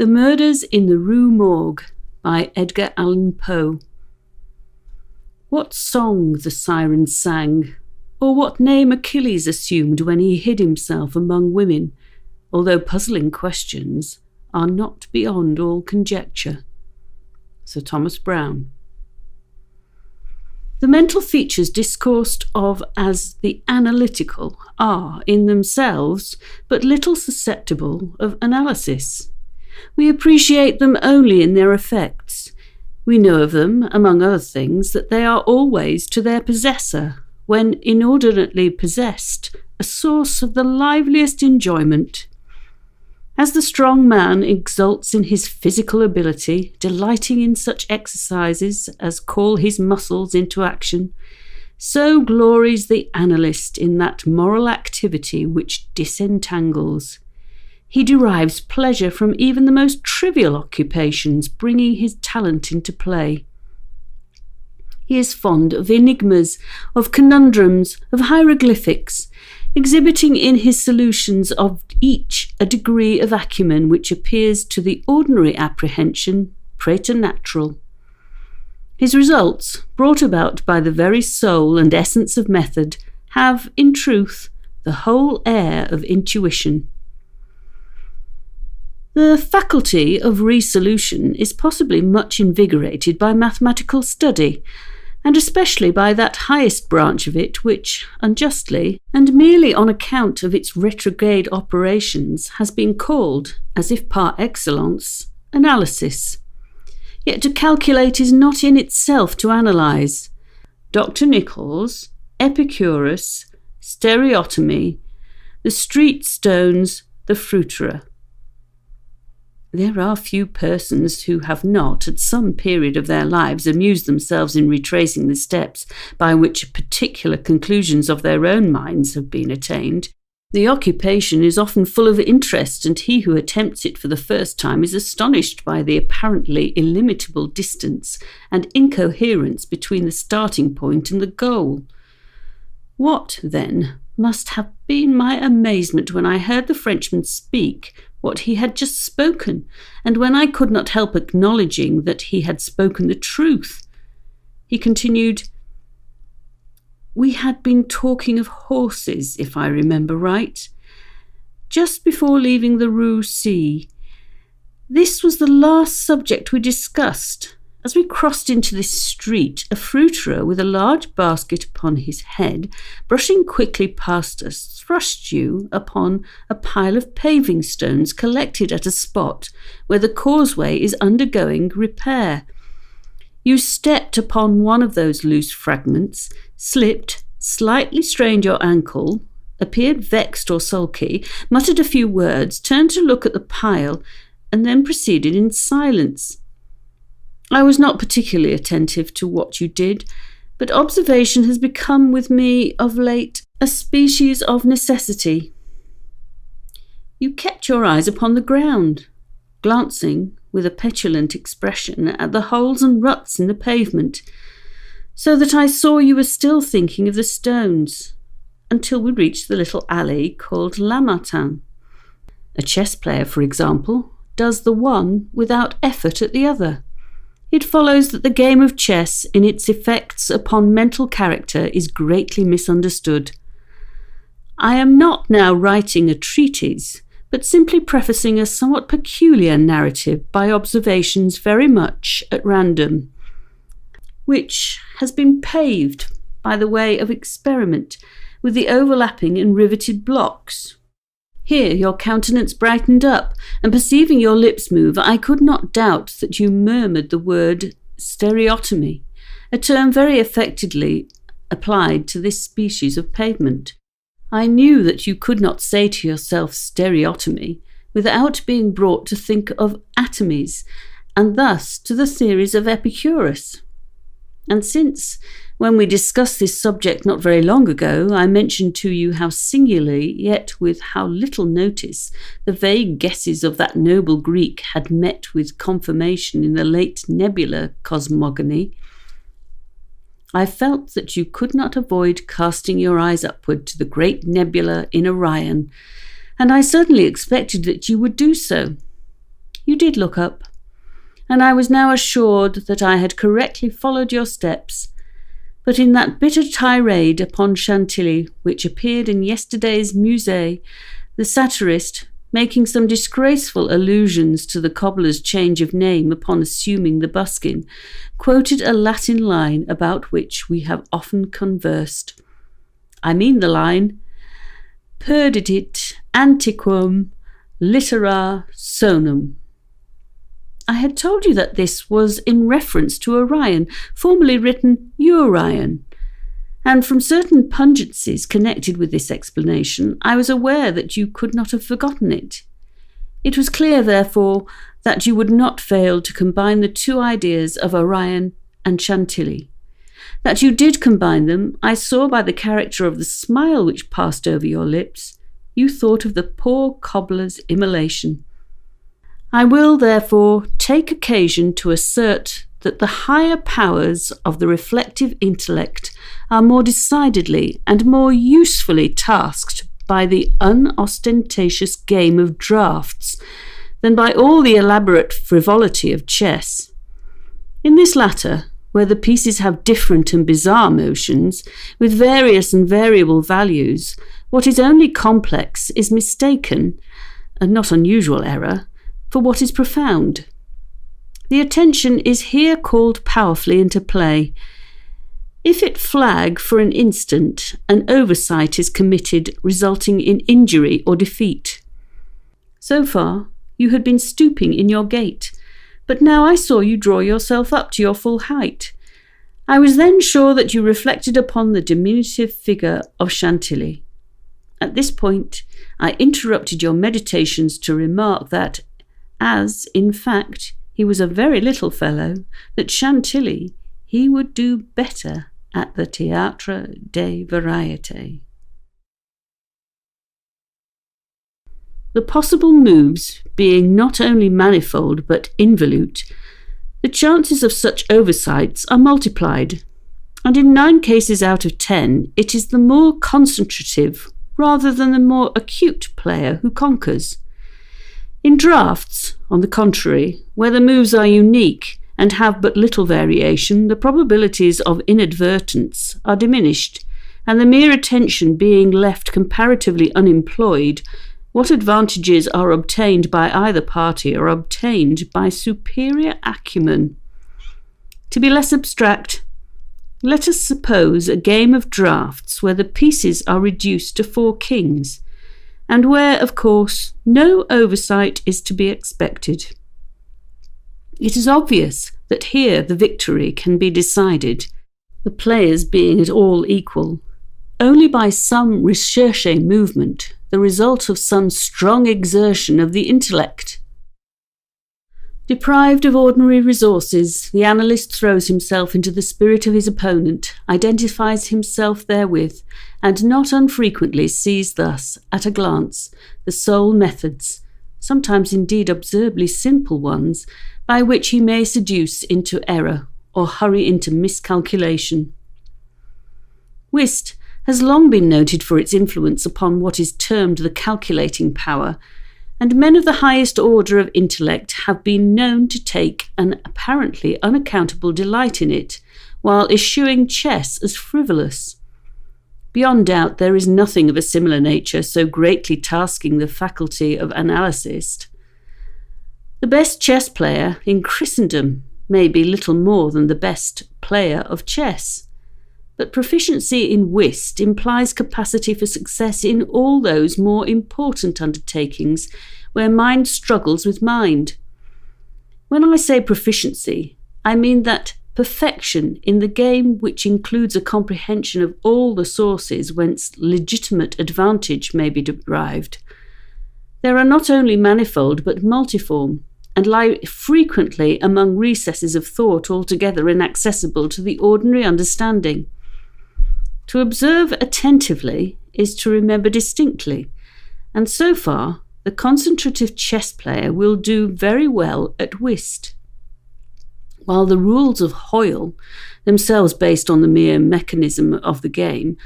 The Murders in the Rue Morgue by Edgar Allan Poe. What song the sirens sang, or what name Achilles assumed when he hid himself among women, although puzzling questions, are not beyond all conjecture. Sir Thomas Browne. The mental features discoursed of as the analytical are, in themselves, but little susceptible of analysis. We appreciate them only in their effects. We know of them, among other things, that they are always to their possessor, when inordinately possessed, a source of the liveliest enjoyment. As the strong man exults in his physical ability, delighting in such exercises as call his muscles into action, so glories the analyst in that moral activity which disentangles. He derives pleasure from even the most trivial occupations, bringing his talent into play. He is fond of enigmas, of conundrums, of hieroglyphics, exhibiting in his solutions of each a degree of acumen which appears to the ordinary apprehension preternatural. His results, brought about by the very soul and essence of method, have, in truth, the whole air of intuition. The faculty of resolution is possibly much invigorated by mathematical study, and especially by that highest branch of it which, unjustly, and merely on account of its retrograde operations, has been called, as if par excellence, analysis. Yet to calculate is not in itself to analyse. Dr. Nichols, Epicurus, stereotomy, the street stones, the fruiterer. There are few persons who have not, at some period of their lives, amused themselves in retracing the steps by which particular conclusions of their own minds have been attained. The occupation is often full of interest, and he who attempts it for the first time is astonished by the apparently illimitable distance and incoherence between the starting point and the goal. What, then, must have been my amazement when I heard the Frenchman speak what he had just spoken, and when I could not help acknowledging that he had spoken the truth. He continued, "We had been talking of horses, if I remember right, just before leaving the Rue C. This was the last subject we discussed. As we crossed into this street, a fruiterer with a large basket upon his head, brushing quickly past us, thrust you upon a pile of paving stones collected at a spot where the causeway is undergoing repair. You stepped upon one of those loose fragments, slipped, slightly strained your ankle, appeared vexed or sulky, muttered a few words, turned to look at the pile, and then proceeded in silence. I was not particularly attentive to what you did, but observation has become with me of late a species of necessity. You kept your eyes upon the ground, glancing with a petulant expression at the holes and ruts in the pavement, so that I saw you were still thinking of the stones, until we reached the little alley called La Martin. A chess player, for example, does the one without effort at the other. It follows that the game of chess in its effects upon mental character is greatly misunderstood. I am not now writing a treatise, but simply prefacing a somewhat peculiar narrative by observations very much at random, which has been paved by the way of experiment with the overlapping and riveted blocks. Here your countenance brightened up, and perceiving your lips move, I could not doubt that you murmured the word stereotomy, a term very affectedly applied to this species of pavement. I knew that you could not say to yourself stereotomy without being brought to think of atomies, and thus to the theories of Epicurus. And since, when we discussed this subject not very long ago, I mentioned to you how singularly, yet with how little notice, the vague guesses of that noble Greek had met with confirmation in the late nebular cosmogony, I felt that you could not avoid casting your eyes upward to the great nebula in Orion, and I certainly expected that you would do so. You did look up, and I was now assured that I had correctly followed your steps. But in that bitter tirade upon Chantilly, which appeared in yesterday's Musée, the satirist, making some disgraceful allusions to the cobbler's change of name upon assuming the buskin, quoted a Latin line about which we have often conversed. I mean the line, "Perdidit antiquum littera sonum." I had told you that this was in reference to Orion, formerly written Urion, and from certain pungencies connected with this explanation, I was aware that you could not have forgotten it. It was clear, therefore, that you would not fail to combine the two ideas of Orion and Chantilly. That you did combine them, I saw by the character of the smile which passed over your lips. You thought of the poor cobbler's immolation. I will, therefore, take occasion to assert that the higher powers of the reflective intellect are more decidedly and more usefully tasked by the unostentatious game of draughts than by all the elaborate frivolity of chess. In this latter, where the pieces have different and bizarre motions, with various and variable values, what is only complex is mistaken, a not unusual error, for what is profound. The attention is here called powerfully into play. If it flag for an instant, an oversight is committed resulting in injury or defeat. So far, you had been stooping in your gait, but now I saw you draw yourself up to your full height. I was then sure that you reflected upon the diminutive figure of Chantilly. At this point, I interrupted your meditations to remark that, as, in fact, he was a very little fellow, that Chantilly he would do better at the Théâtre des Variétés. The possible moves being not only manifold but involute, the chances of such oversights are multiplied, and in 9 cases out of 10 it is the more concentrative rather than the more acute player who conquers. In drafts, on the contrary, where the moves are unique and have but little variation, the probabilities of inadvertence are diminished, and the mere attention being left comparatively unemployed, what advantages are obtained by either party are obtained by superior acumen. To be less abstract, let us suppose a game of draughts where the pieces are reduced to 4 kings, and where, of course, no oversight is to be expected. It is obvious that here the victory can be decided, the players being at all equal, only by some recherché movement, the result of some strong exertion of the intellect. Deprived of ordinary resources, the analyst throws himself into the spirit of his opponent, identifies himself therewith, and not unfrequently sees thus, at a glance, the sole methods, sometimes indeed absurdly simple ones, by which he may seduce into error or hurry into miscalculation. Whist has long been noted for its influence upon what is termed the calculating power, and men of the highest order of intellect have been known to take an apparently unaccountable delight in it, while eschewing chess as frivolous. Beyond doubt there is nothing of a similar nature so greatly tasking the faculty of analyst. The best chess player in Christendom may be little more than the best player of chess, but proficiency in whist implies capacity for success in all those more important undertakings where mind struggles with mind. When I say proficiency, I mean that perfection in the game which includes a comprehension of all the sources whence legitimate advantage may be derived. There are not only manifold but multiform, and lie frequently among recesses of thought altogether inaccessible to the ordinary understanding. To observe attentively is to remember distinctly, and so far the concentrative chess player will do very well at whist, while the rules of Hoyle, themselves based on the mere mechanism of the game,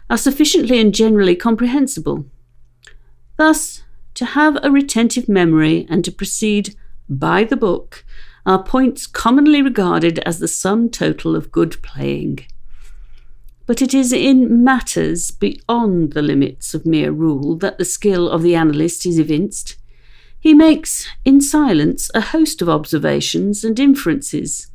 are sufficiently and generally comprehensible. Thus, to have a retentive memory and to proceed by the book, are points commonly regarded as the sum total of good playing. But it is in matters beyond the limits of mere rule that the skill of the analyst is evinced. He makes, in silence, a host of observations and inferences.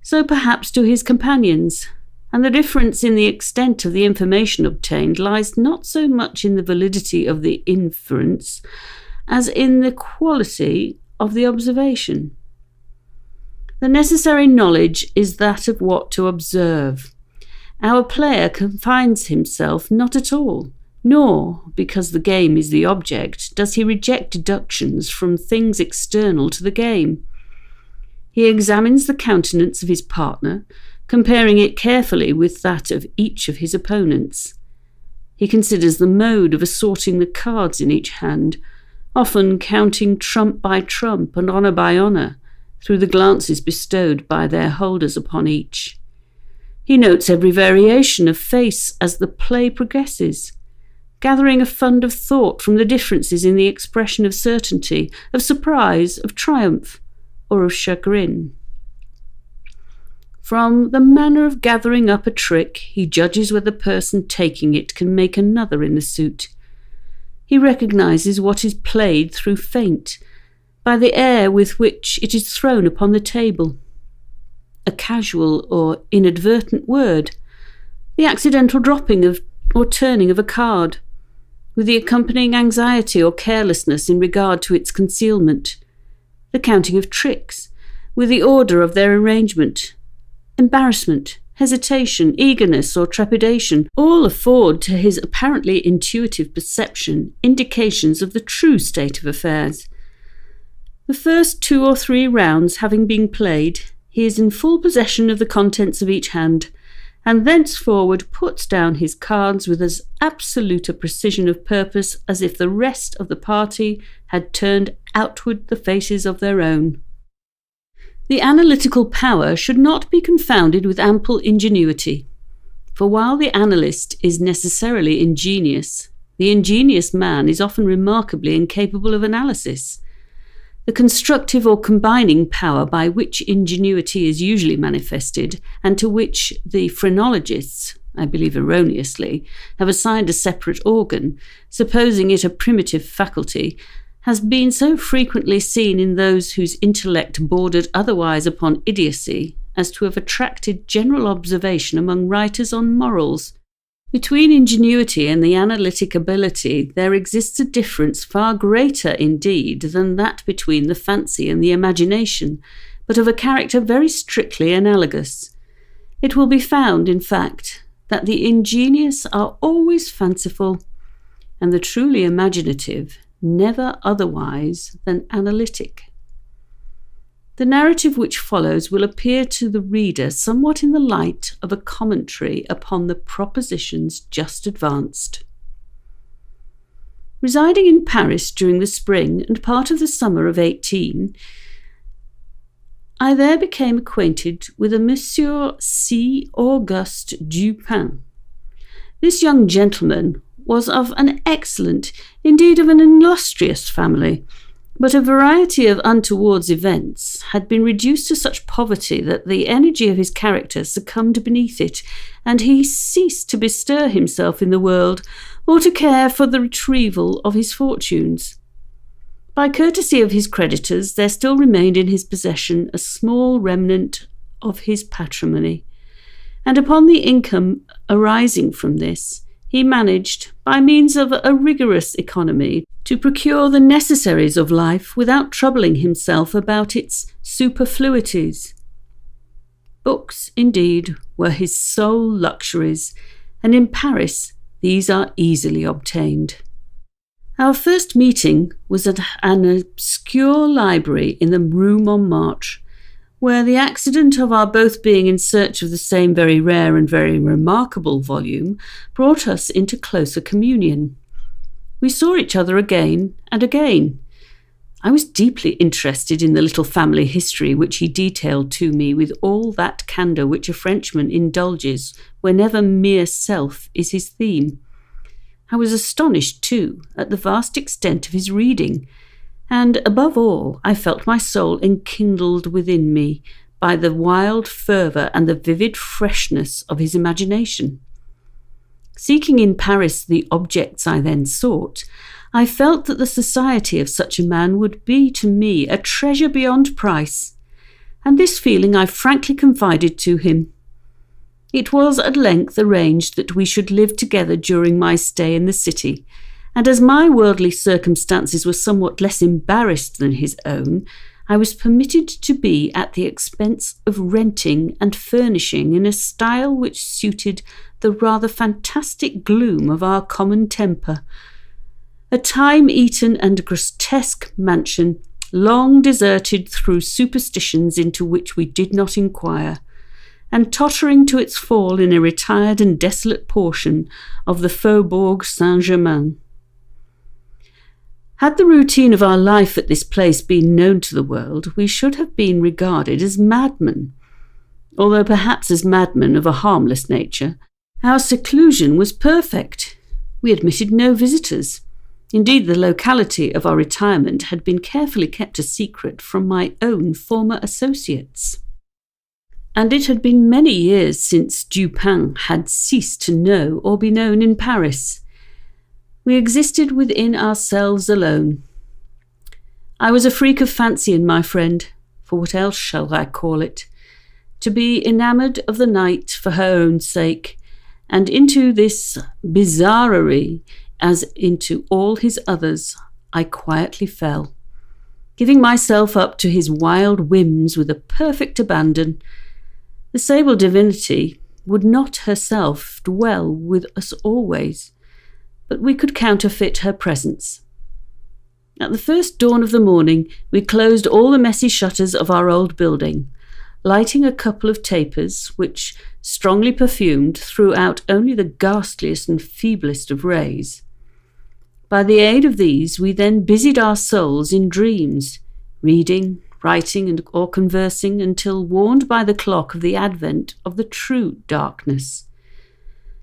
So perhaps do his companions, and the difference in the extent of the information obtained lies not so much in the validity of the inference as in the quality of the observation. The necessary knowledge is that of what to observe. Our player confines himself not at all, nor, because the game is the object, does he reject deductions from things external to the game. He examines the countenance of his partner, comparing it carefully with that of each of his opponents. He considers the mode of assorting the cards in each hand, often counting trump by trump and honour by honour, through the glances bestowed by their holders upon each. He notes every variation of face as the play progresses, gathering a fund of thought from the differences in the expression of certainty, of surprise, of triumph, or of chagrin. From the manner of gathering up a trick, he judges whether the person taking it can make another in the suit. He recognises what is played through feint, by the air with which it is thrown upon the table. A casual or inadvertent word, the accidental dropping of or turning of a card, with the accompanying anxiety or carelessness in regard to its concealment, the counting of tricks, with the order of their arrangement, embarrassment, hesitation, eagerness, or trepidation, all afford to his apparently intuitive perception indications of the true state of affairs. The first 2 or 3 rounds having been played, he is in full possession of the contents of each hand, and thenceforward puts down his cards with as absolute a precision of purpose as if the rest of the party had turned outward the faces of their own. The analytical power should not be confounded with ample ingenuity, for while the analyst is necessarily ingenious, the ingenious man is often remarkably incapable of analysis. The constructive or combining power by which ingenuity is usually manifested, and to which the phrenologists, I believe erroneously, have assigned a separate organ, supposing it a primitive faculty, has been so frequently seen in those whose intellect bordered otherwise upon idiocy as to have attracted general observation among writers on morals. Between ingenuity and the analytic ability there exists a difference far greater indeed than that between the fancy and the imagination, but of a character very strictly analogous. It will be found, in fact, that the ingenious are always fanciful, and the truly imaginative never otherwise than analytic. The narrative which follows will appear to the reader somewhat in the light of a commentary upon the propositions just advanced. Residing in Paris during the spring and part of the summer of 18, I there became acquainted with a Monsieur C. Auguste Dupin. This young gentleman was of an excellent, indeed of an illustrious family, but a variety of untoward events had been reduced to such poverty that the energy of his character succumbed beneath it, and he ceased to bestir himself in the world or to care for the retrieval of his fortunes. By courtesy of his creditors, there still remained in his possession a small remnant of his patrimony, and upon the income arising from this, he managed, by means of a rigorous economy, to procure the necessaries of life without troubling himself about its superfluities. Books, indeed, were his sole luxuries, and in Paris these are easily obtained. Our first meeting was at an obscure library in the Rue Montmartre, where the accident of our both being in search of the same very rare and very remarkable volume brought us into closer communion. We saw each other again and again. I was deeply interested in the little family history which he detailed to me with all that candour which a Frenchman indulges whenever mere self is his theme. I was astonished, too, at the vast extent of his reading, And above all, I felt my soul enkindled within me by the wild fervour and the vivid freshness of his imagination. Seeking in Paris the objects I then sought, I felt that the society of such a man would be to me a treasure beyond price, and this feeling I frankly confided to him. It was at length arranged that we should live together during my stay in the city, and as my worldly circumstances were somewhat less embarrassed than his own, I was permitted to be at the expense of renting and furnishing in a style which suited the rather fantastic gloom of our common temper. A time-eaten and grotesque mansion, long deserted through superstitions into which we did not inquire, and tottering to its fall in a retired and desolate portion of the Faubourg Saint-Germain. Had the routine of our life at this place been known to the world, we should have been regarded as madmen, although perhaps as madmen of a harmless nature. Our seclusion was perfect. We admitted no visitors. Indeed, the locality of our retirement had been carefully kept a secret from my own former associates. And it had been many years since Dupin had ceased to know or be known in Paris. We existed within ourselves alone. I was a freak of fancy in my friend, for what else shall I call it? To be enamoured of the night for her own sake, and into this bizarrerie, as into all his others, I quietly fell, giving myself up to his wild whims with a perfect abandon. The sable divinity would not herself dwell with us always, but we could counterfeit her presence. At the first dawn of the morning, we closed all the messy shutters of our old building, lighting a couple of tapers, which, strongly perfumed, threw out only the ghastliest and feeblest of rays. By the aid of these, we then busied our souls in dreams, reading, writing, or conversing, until warned by the clock of the advent of the true darkness.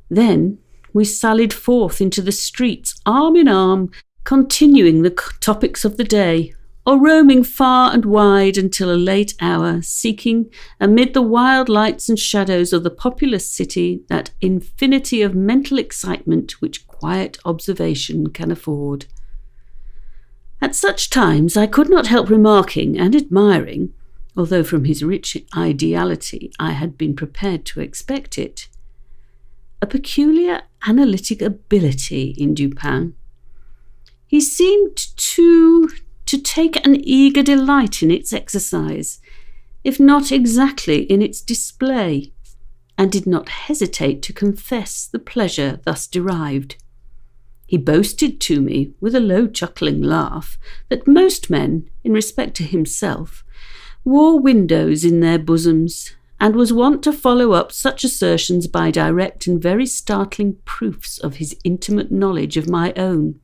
Then we sallied forth into the streets, arm in arm, continuing the topics of the day, or roaming far and wide until a late hour, seeking, amid the wild lights and shadows of the populous city, that infinity of mental excitement which quiet observation can afford. At such times I could not help remarking and admiring, although from his rich ideality I had been prepared to expect it, a peculiar analytic ability in Dupin. He seemed to take an eager delight in its exercise, if not exactly in its display, and did not hesitate to confess the pleasure thus derived. He boasted to me, with a low chuckling laugh, that most men, in respect to himself, wore windows in their bosoms, and was wont to follow up such assertions by direct and very startling proofs of his intimate knowledge of my own.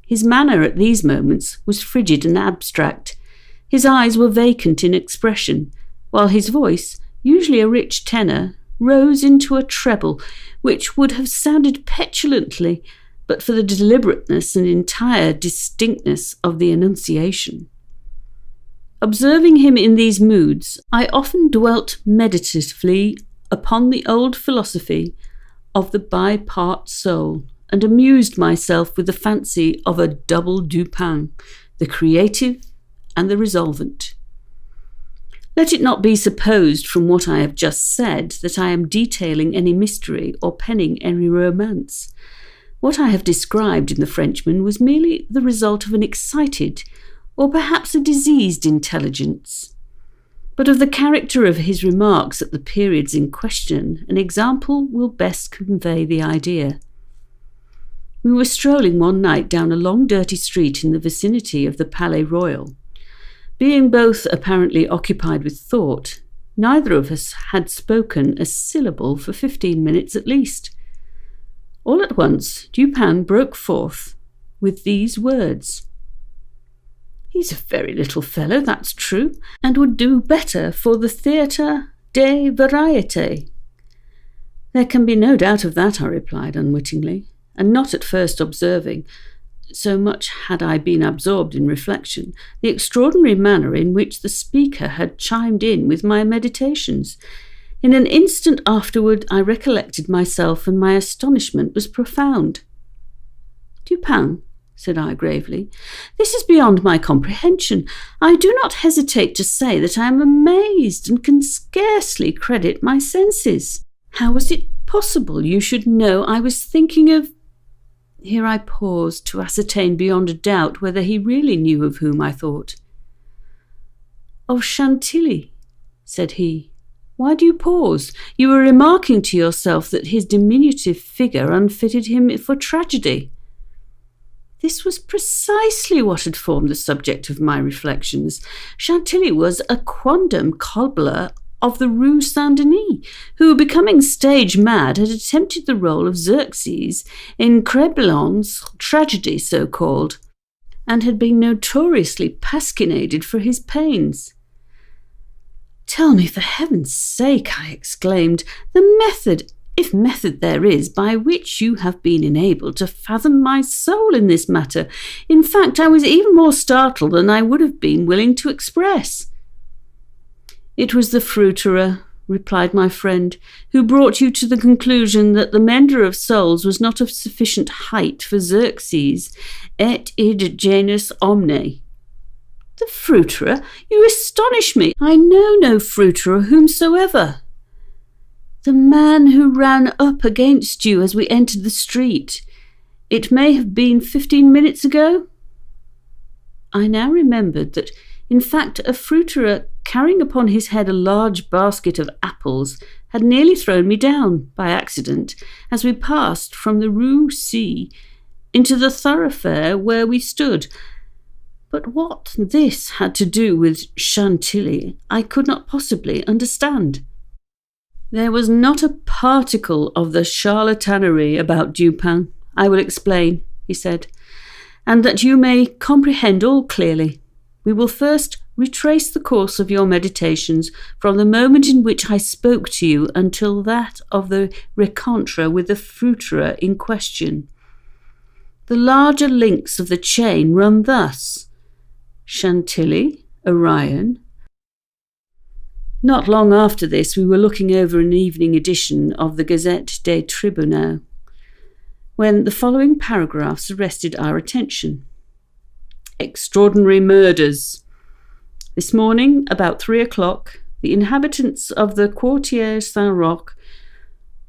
His manner at these moments was frigid and abstract. His eyes were vacant in expression, while his voice, usually a rich tenor, rose into a treble, which would have sounded petulantly but for the deliberateness and entire distinctness of the enunciation. Observing him in these moods, I often dwelt meditatively upon the old philosophy of the bipart soul, and amused myself with the fancy of a double Dupin, the creative and the resolvent. Let it not be supposed from what I have just said that I am detailing any mystery or penning any romance. What I have described in the Frenchman was merely the result of an excited, or perhaps a diseased intelligence. But of the character of his remarks at the periods in question, an example will best convey the idea. We were strolling one night down a long dirty street in the vicinity of the Palais Royal. Being both apparently occupied with thought, neither of us had spoken a syllable for 15 minutes at least. All at once, Dupin broke forth with these words: "He's a very little fellow, that's true, and would do better for the Theatre des Variétés." "There can be no doubt of that," I replied unwittingly, and not at first observing, so much had I been absorbed in reflection, the extraordinary manner in which the speaker had chimed in with my meditations. In an instant afterward I recollected myself, and my astonishment was profound. "Dupin," said I gravely, "this is beyond my comprehension. I do not hesitate to say that I am amazed and can scarcely credit my senses. How was it possible you should know I was thinking of—" Here I paused to ascertain beyond a doubt whether he really knew of whom I thought. "Of Chantilly," said he. "Why do you pause? You were remarking to yourself that his diminutive figure unfitted him for tragedy." This was precisely what had formed the subject of my reflections. Chantilly was a quondam cobbler of the Rue Saint-Denis, who, becoming stage mad, had attempted the role of Xerxes in Crebillon's tragedy so-called, and had been notoriously pasquinaded for his pains. "Tell me, for heaven's sake," I exclaimed, "the method, if method there is, by which you have been enabled to fathom my soul in this matter. In fact, I was even more startled than I would have been willing to express." "It was the fruiterer," replied my friend, "who brought you to the conclusion that the mender of souls was not of sufficient height for Xerxes, et id genus omne." "The fruiterer? You astonish me. I know no fruiterer whomsoever." "The man who ran up against you as we entered the street. It may have been 15 minutes ago?" I now remembered that, in fact, a fruiterer carrying upon his head a large basket of apples had nearly thrown me down, by accident, as we passed from the Rue C into the thoroughfare where we stood. But what this had to do with Chantilly, I could not possibly understand. "There was not a particle of the charlatanerie about Dupin. I will explain," he said, "and that you may comprehend all clearly. We will first retrace the course of your meditations from the moment in which I spoke to you until that of the rencontre with the fruiterer in question. The larger links of the chain run thus: Chantilly, Orion." Not long after this, we were looking over an evening edition of the Gazette des Tribunaux, when the following paragraphs arrested our attention. "Extraordinary murders. This morning, about 3 o'clock, the inhabitants of the Quartier Saint-Roch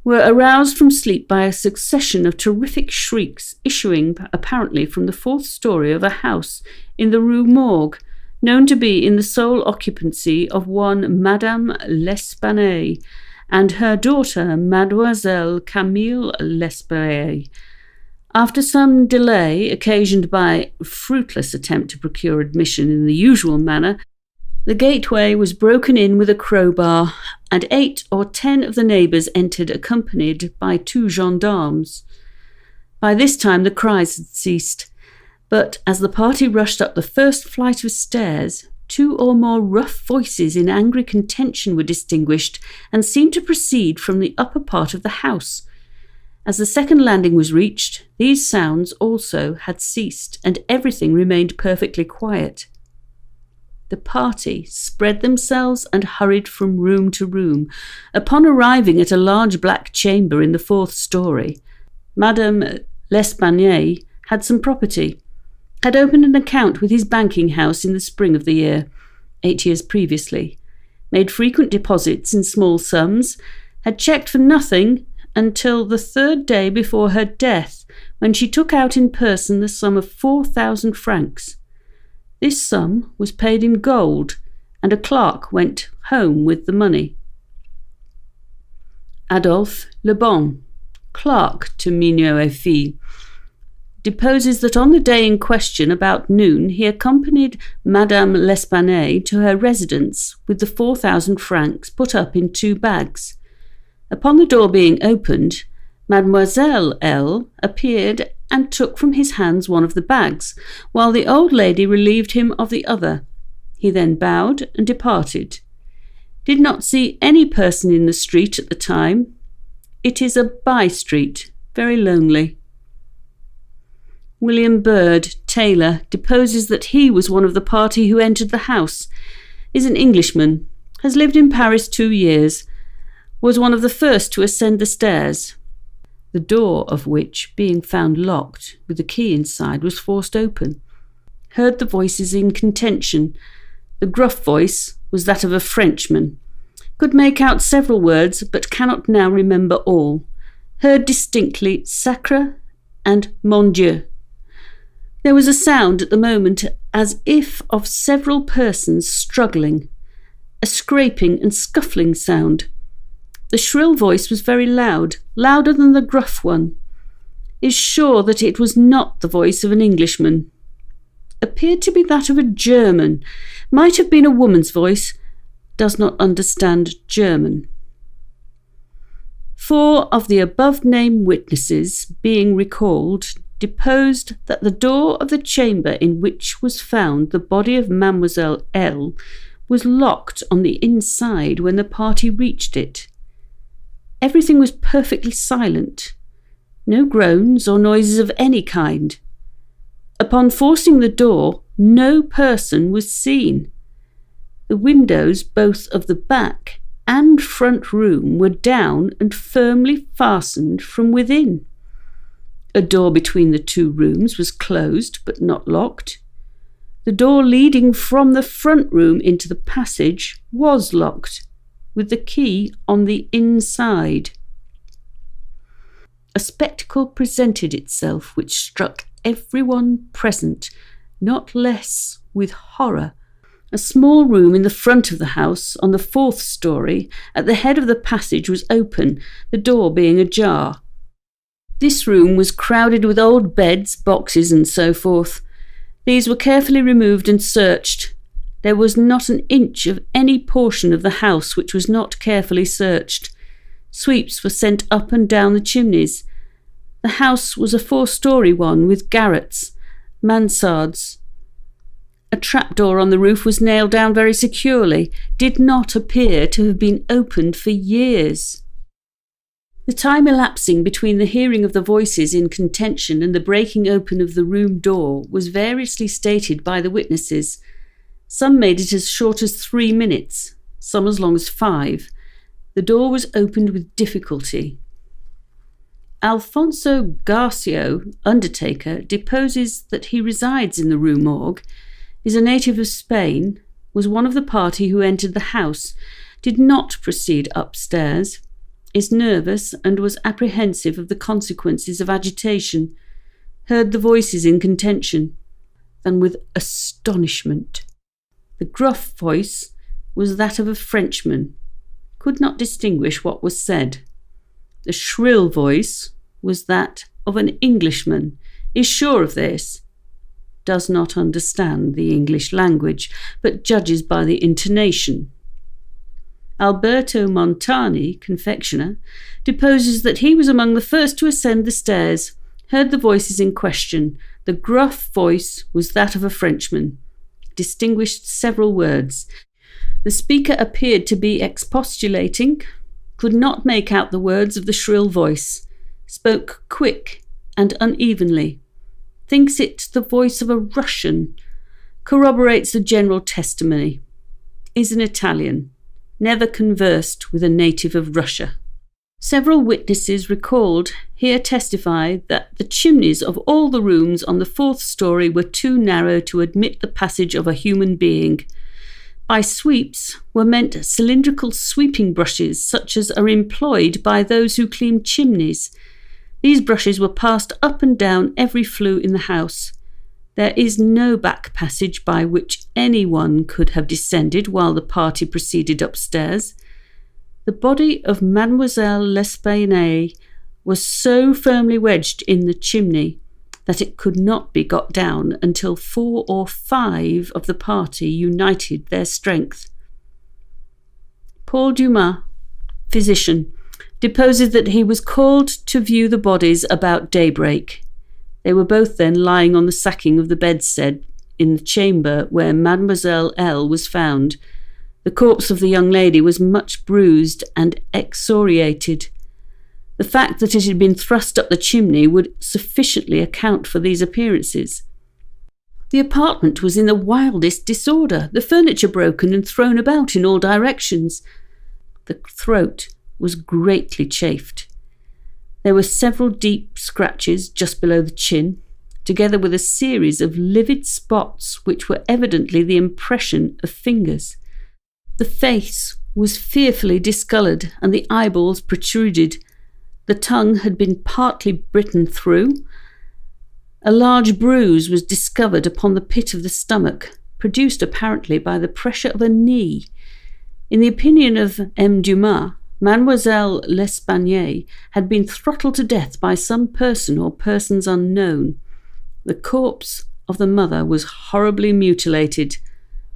were aroused from sleep by a succession of terrific shrieks issuing apparently from the 4th story of a house in the Rue Morgue, known to be in the sole occupancy of one Madame L'Espanaye and her daughter Mademoiselle Camille L'Espanaye. After some delay, occasioned by a fruitless attempt to procure admission in the usual manner, the gateway was broken in with a crowbar, and 8 or 10 of the neighbours entered, accompanied by 2 gendarmes. By this time the cries had ceased, but as the party rushed up the first flight of stairs, 2 or more rough voices in angry contention were distinguished, and seemed to proceed from the upper part of the house. As the second landing was reached, these sounds also had ceased, and everything remained perfectly quiet. The party spread themselves and hurried from room to room. Upon arriving at a large black chamber in the 4th story, Madame L'Espanaye had some property, had opened an account with his banking house in the spring of the year, 8 years previously, made frequent deposits in small sums, had checked for nothing until the 3rd day before her death, when she took out in person the sum of 4,000 francs. This sum was paid in gold, and a clerk went home with the money. Adolphe Lebon, clerk to Mignot et Fils, deposes that on the day in question, about noon, he accompanied Madame L'Espanaye to her residence with the 4,000 francs put up in 2 bags. Upon the door being opened, Mademoiselle L. appeared and took from his hands one of the bags, while the old lady relieved him of the other. He then bowed and departed. Did not see any person in the street at the time. It is a by-street, very lonely. William Bird, tailor, deposes that he was one of the party who entered the house, is an Englishman, has lived in Paris 2 years, was one of the first to ascend the stairs, the door of which, being found locked, with the key inside, was forced open. Heard the voices in contention. The gruff voice was that of a Frenchman. Could make out several words, but cannot now remember all. Heard distinctly sacre and mon Dieu. There was a sound at the moment as if of several persons struggling, a scraping and scuffling sound. The shrill voice was very loud, louder than the gruff one. Is sure that it was not the voice of an Englishman. Appeared to be that of a German. Might have been a woman's voice. Does not understand German. 4 of the above-named witnesses, being recalled, deposed that the door of the chamber in which was found the body of Mademoiselle L. was locked on the inside when the party reached it. Everything was perfectly silent. No groans or noises of any kind. Upon forcing the door, no person was seen. The windows, both of the back and front room, were down and firmly fastened from within. A door between the 2 rooms was closed but not locked. The door leading from the front room into the passage was locked, with the key on the inside. A spectacle presented itself which struck everyone present, not less with horror. A small room in the front of the house, on the 4th story, at the head of the passage, was open, the door being ajar. This room was crowded with old beds, boxes, and so forth. These were carefully removed and searched. There was not an inch of any portion of the house which was not carefully searched. Sweeps were sent up and down the chimneys. The house was a 4-story one, with garrets, mansards. A trapdoor on the roof was nailed down very securely, did not appear to have been opened for years. The time elapsing between the hearing of the voices in contention and the breaking open of the room door was variously stated by the witnesses. Some made it as short as 3 minutes, some as long as 5. The door was opened with difficulty. Alfonso Garcio, undertaker, deposes that he resides in the Rue Morgue, is a native of Spain, was one of the party who entered the house, did not proceed upstairs, is nervous and was apprehensive of the consequences of agitation, heard the voices in contention, and with astonishment. The gruff voice was that of a Frenchman, could not distinguish what was said. The shrill voice was that of an Englishman, is sure of this, does not understand the English language, but judges by the intonation. Alberto Montani, confectioner, deposes that he was among the first to ascend the stairs, heard the voices in question. The gruff voice was that of a Frenchman, distinguished several words. The speaker appeared to be expostulating, could not make out the words of the shrill voice, spoke quick and unevenly, thinks it the voice of a Russian, corroborates the general testimony, is an Italian, never conversed with a native of Russia. Several witnesses recalled here testify that the chimneys of all the rooms on the 4th story were too narrow to admit the passage of a human being. By sweeps were meant cylindrical sweeping brushes such as are employed by those who clean chimneys. These brushes were passed up and down every flue in the house. There is no back passage by which anyone could have descended while the party proceeded upstairs. The body of Mademoiselle L'Espanaye was so firmly wedged in the chimney that it could not be got down until 4 or 5 of the party united their strength. Paul Dumas, physician, deposes that he was called to view the bodies about daybreak. They were both then lying on the sacking of the bedstead in the chamber where Mademoiselle L. was found. The corpse of the young lady was much bruised and excoriated. The fact that it had been thrust up the chimney would sufficiently account for these appearances. The apartment was in the wildest disorder, the furniture broken and thrown about in all directions. The throat was greatly chafed. There were several deep scratches just below the chin, together with a series of livid spots which were evidently the impression of fingers. The face was fearfully discoloured and the eyeballs protruded. The tongue had been partly bitten through. A large bruise was discovered upon the pit of the stomach, produced apparently by the pressure of a knee. In the opinion of M. Dumas, Mademoiselle L'Espanaye had been throttled to death by some person or persons unknown. The corpse of the mother was horribly mutilated.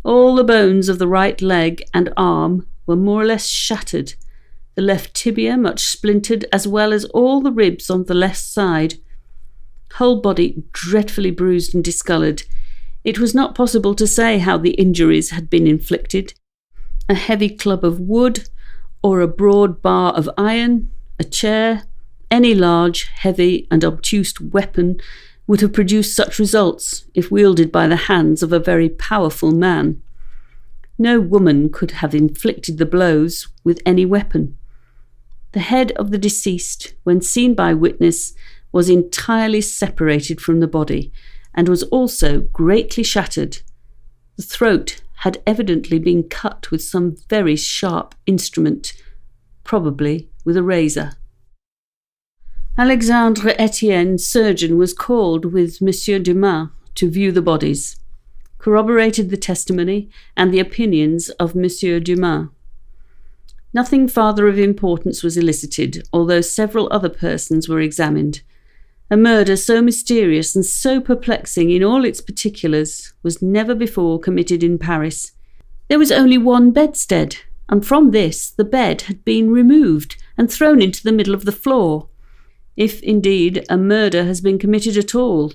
All the bones of the right leg and arm were more or less shattered, the left tibia much splintered, as well as all the ribs on the left side. Whole body dreadfully bruised and discoloured. It was not possible to say how the injuries had been inflicted. A heavy club of wood, or a broad bar of iron, a chair, any large, heavy, and obtuse weapon would have produced such results if wielded by the hands of a very powerful man. No woman could have inflicted the blows with any weapon. The head of the deceased, when seen by witness, was entirely separated from the body, and was also greatly shattered. The throat had evidently been cut with some very sharp instrument, probably with a razor. Alexandre Etienne, surgeon, was called with M. Dumas to view the bodies, corroborated the testimony and the opinions of M. Dumas. Nothing farther of importance was elicited, although several other persons were examined. A murder so mysterious and so perplexing in all its particulars was never before committed in Paris. There was only one bedstead, and from this the bed had been removed and thrown into the middle of the floor, if indeed a murder has been committed at all.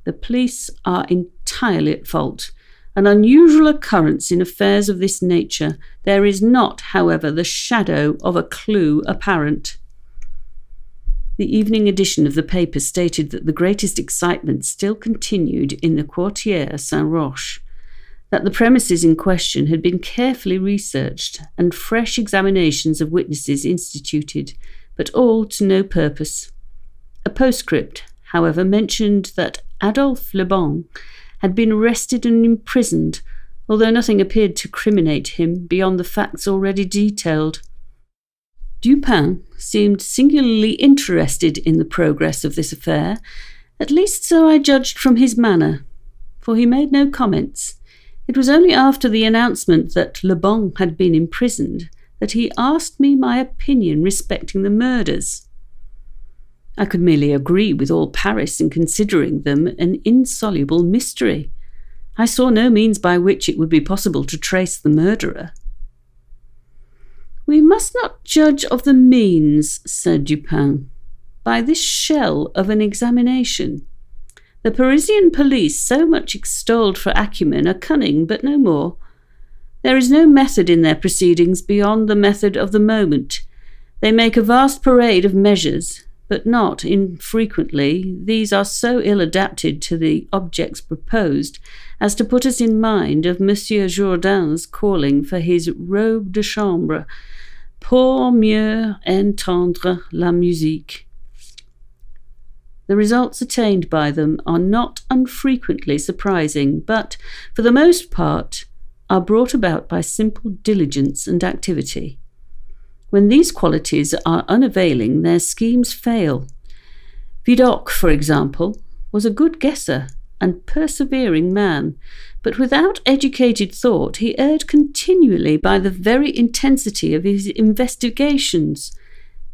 The police are entirely at fault. An unusual occurrence in affairs of this nature. There is not, however, the shadow of a clue apparent. The evening edition of the paper stated that the greatest excitement still continued in the Quartier Saint-Roch, that the premises in question had been carefully researched and fresh examinations of witnesses instituted, but all to no purpose. A postscript, however, mentioned that Adolphe Lebon had been arrested and imprisoned, although nothing appeared to criminate him beyond the facts already detailed. Dupin seemed singularly interested in the progress of this affair, at least so I judged from his manner, for he made no comments. It was only after the announcement that Lebon had been imprisoned that he asked me my opinion respecting the murders. I could merely agree with all Paris in considering them an insoluble mystery. I saw no means by which it would be possible to trace the murderer. "We must not judge of the means," said Dupin, "by this shell of an examination. The Parisian police, so much extolled for acumen, are cunning, but no more. There is no method in their proceedings beyond the method of the moment. They make a vast parade of measures, but not infrequently these are so ill adapted to the objects proposed as to put us in mind of Monsieur Jourdain's calling for his robe de chambre pour mieux entendre la musique. The results attained by them are not unfrequently surprising, but, for the most part, are brought about by simple diligence and activity. When these qualities are unavailing, their schemes fail. Vidocq, for example, was a good guesser and persevering man, but without educated thought he erred continually by the very intensity of his investigations.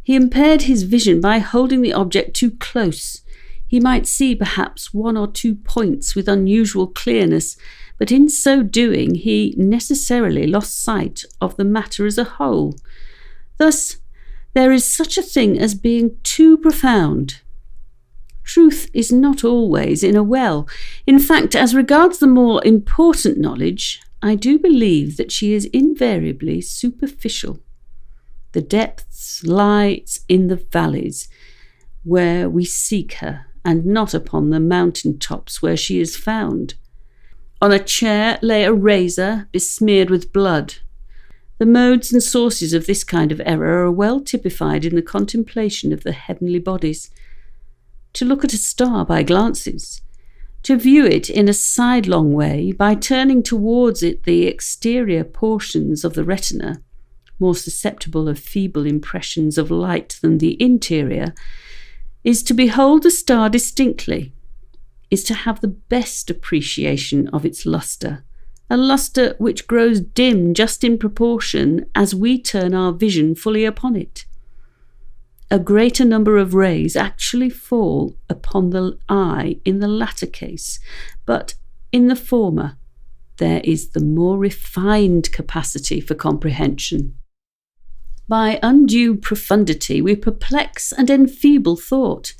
He impaired his vision by holding the object too close. He might see perhaps one or two points with unusual clearness, but in so doing he necessarily lost sight of the matter as a whole. Thus, there is such a thing as being too profound. Truth is not always in a well. In fact, as regards the more important knowledge, I do believe that she is invariably superficial. The depths lies in the valleys where we seek her, and not upon the mountain tops where she is found. On a chair lay a razor besmeared with blood. The modes and sources of this kind of error are well typified in the contemplation of the heavenly bodies. To look at a star by glances, to view it in a sidelong way by turning towards it the exterior portions of the retina, more susceptible of feeble impressions of light than the interior, is to behold the star distinctly, is to have the best appreciation of its lustre, a lustre which grows dim just in proportion as we turn our vision fully upon it. A greater number of rays actually fall upon the eye in the latter case, but in the former there is the more refined capacity for comprehension. By undue profundity we perplex and enfeeble thought,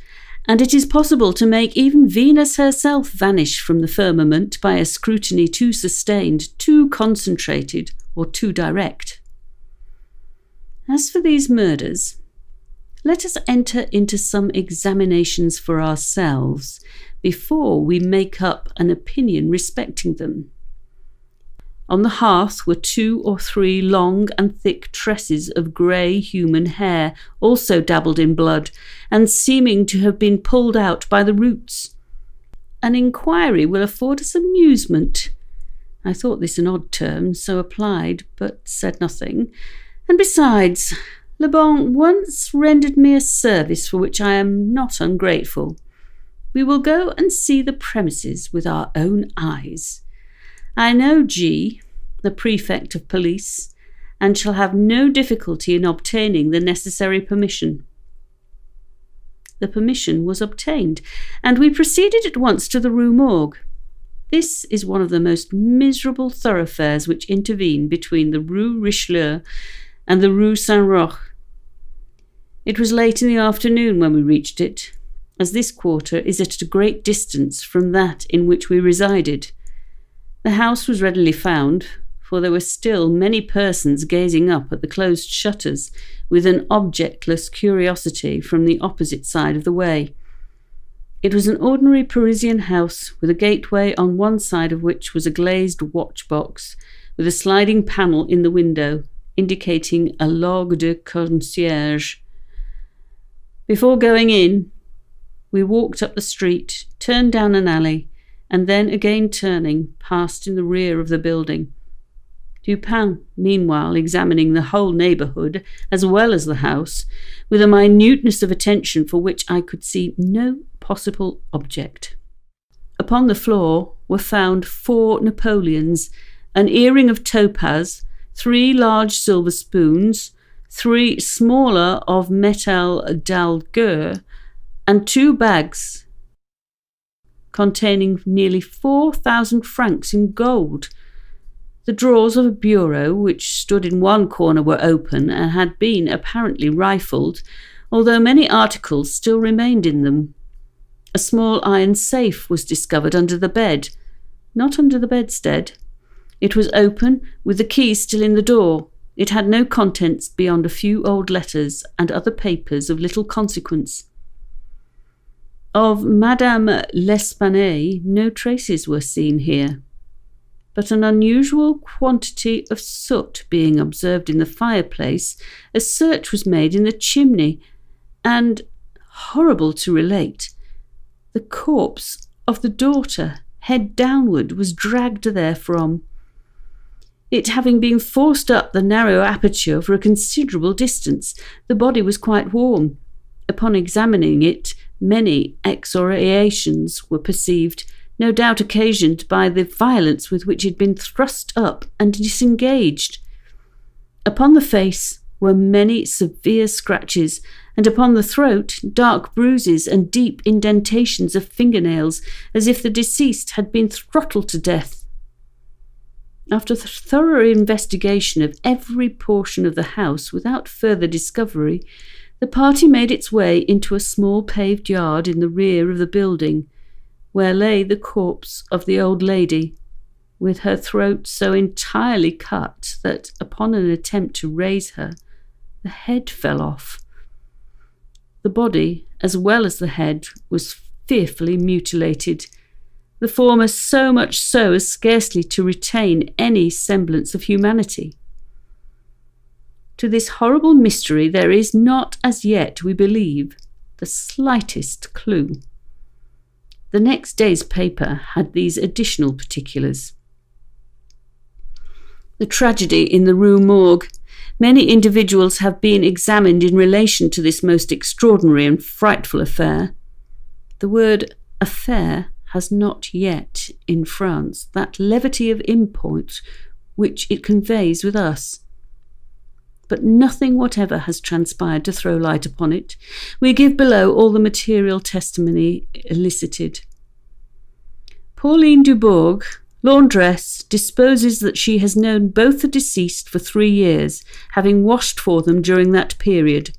and it is possible to make even Venus herself vanish from the firmament by a scrutiny too sustained, too concentrated, or too direct. As for these murders, let us enter into some examinations for ourselves before we make up an opinion respecting them. On the hearth were 2 or 3 long and thick tresses of grey human hair, also dabbled in blood, and seeming to have been pulled out by the roots. An inquiry will afford us amusement. I thought this an odd term, so applied, but said nothing. And besides, Le Bon once rendered me a service for which I am not ungrateful. We will go and see the premises with our own eyes. I know G, the prefect of police, and shall have no difficulty in obtaining the necessary permission. The permission was obtained, and we proceeded at once to the Rue Morgue. This is one of the most miserable thoroughfares which intervene between the Rue Richelieu and the Rue Saint-Roch. It was late in the afternoon when we reached it, as this quarter is at a great distance from that in which we resided. The house was readily found, for there were still many persons gazing up at the closed shutters with an objectless curiosity from the opposite side of the way. It was an ordinary Parisian house, with a gateway on one side of which was a glazed watch-box, with a sliding panel in the window, indicating a log de concierge. Before going in, we walked up the street, turned down an alley, and then again turning, passed in the rear of the building. Dupin, meanwhile, examining the whole neighbourhood, as well as the house, with a minuteness of attention for which I could see no possible object. Upon the floor were found 4 Napoleons, an earring of topaz, 3 large silver spoons, 3 smaller of metal d'Alger, and 2 bags containing nearly 4,000 francs in gold. The drawers of a bureau which stood in one corner were open and had been apparently rifled, although many articles still remained in them. A small iron safe was discovered under the bed, not under the bedstead. It was open, with the key still in the door. It had no contents beyond a few old letters and other papers of little consequence. Of Madame L'Espanaye no traces were seen here, but an unusual quantity of soot being observed in the fireplace, a search was made in the chimney, and, horrible to relate, the corpse of the daughter, head downward, was dragged therefrom, it having been forced up the narrow aperture for a considerable distance. The body was quite warm. Upon examining it, many excoriations were perceived, no doubt occasioned by the violence with which it had been thrust up and disengaged. Upon the face were many severe scratches, and upon the throat dark bruises and deep indentations of fingernails, as if the deceased had been throttled to death. After the thorough investigation of every portion of the house without further discovery, the party made its way into a small paved yard in the rear of the building, where lay the corpse of the old lady, with her throat so entirely cut that, upon an attempt to raise her, The head fell off. The body, as well as the head, was fearfully mutilated, the former so much so as scarcely to retain any semblance of humanity. To this horrible mystery there is not as yet, we believe, the slightest clue. The next day's paper had these additional particulars. The tragedy in the Rue Morgue. Many individuals have been examined in relation to this most extraordinary and frightful affair. The word affair has not yet, in France, that levity of import which it conveys with us. But nothing whatever has transpired to throw light upon it. We give below all the material testimony elicited. Pauline Dubourg, laundress, disposes that she has known both the deceased for 3 years, having washed for them during that period.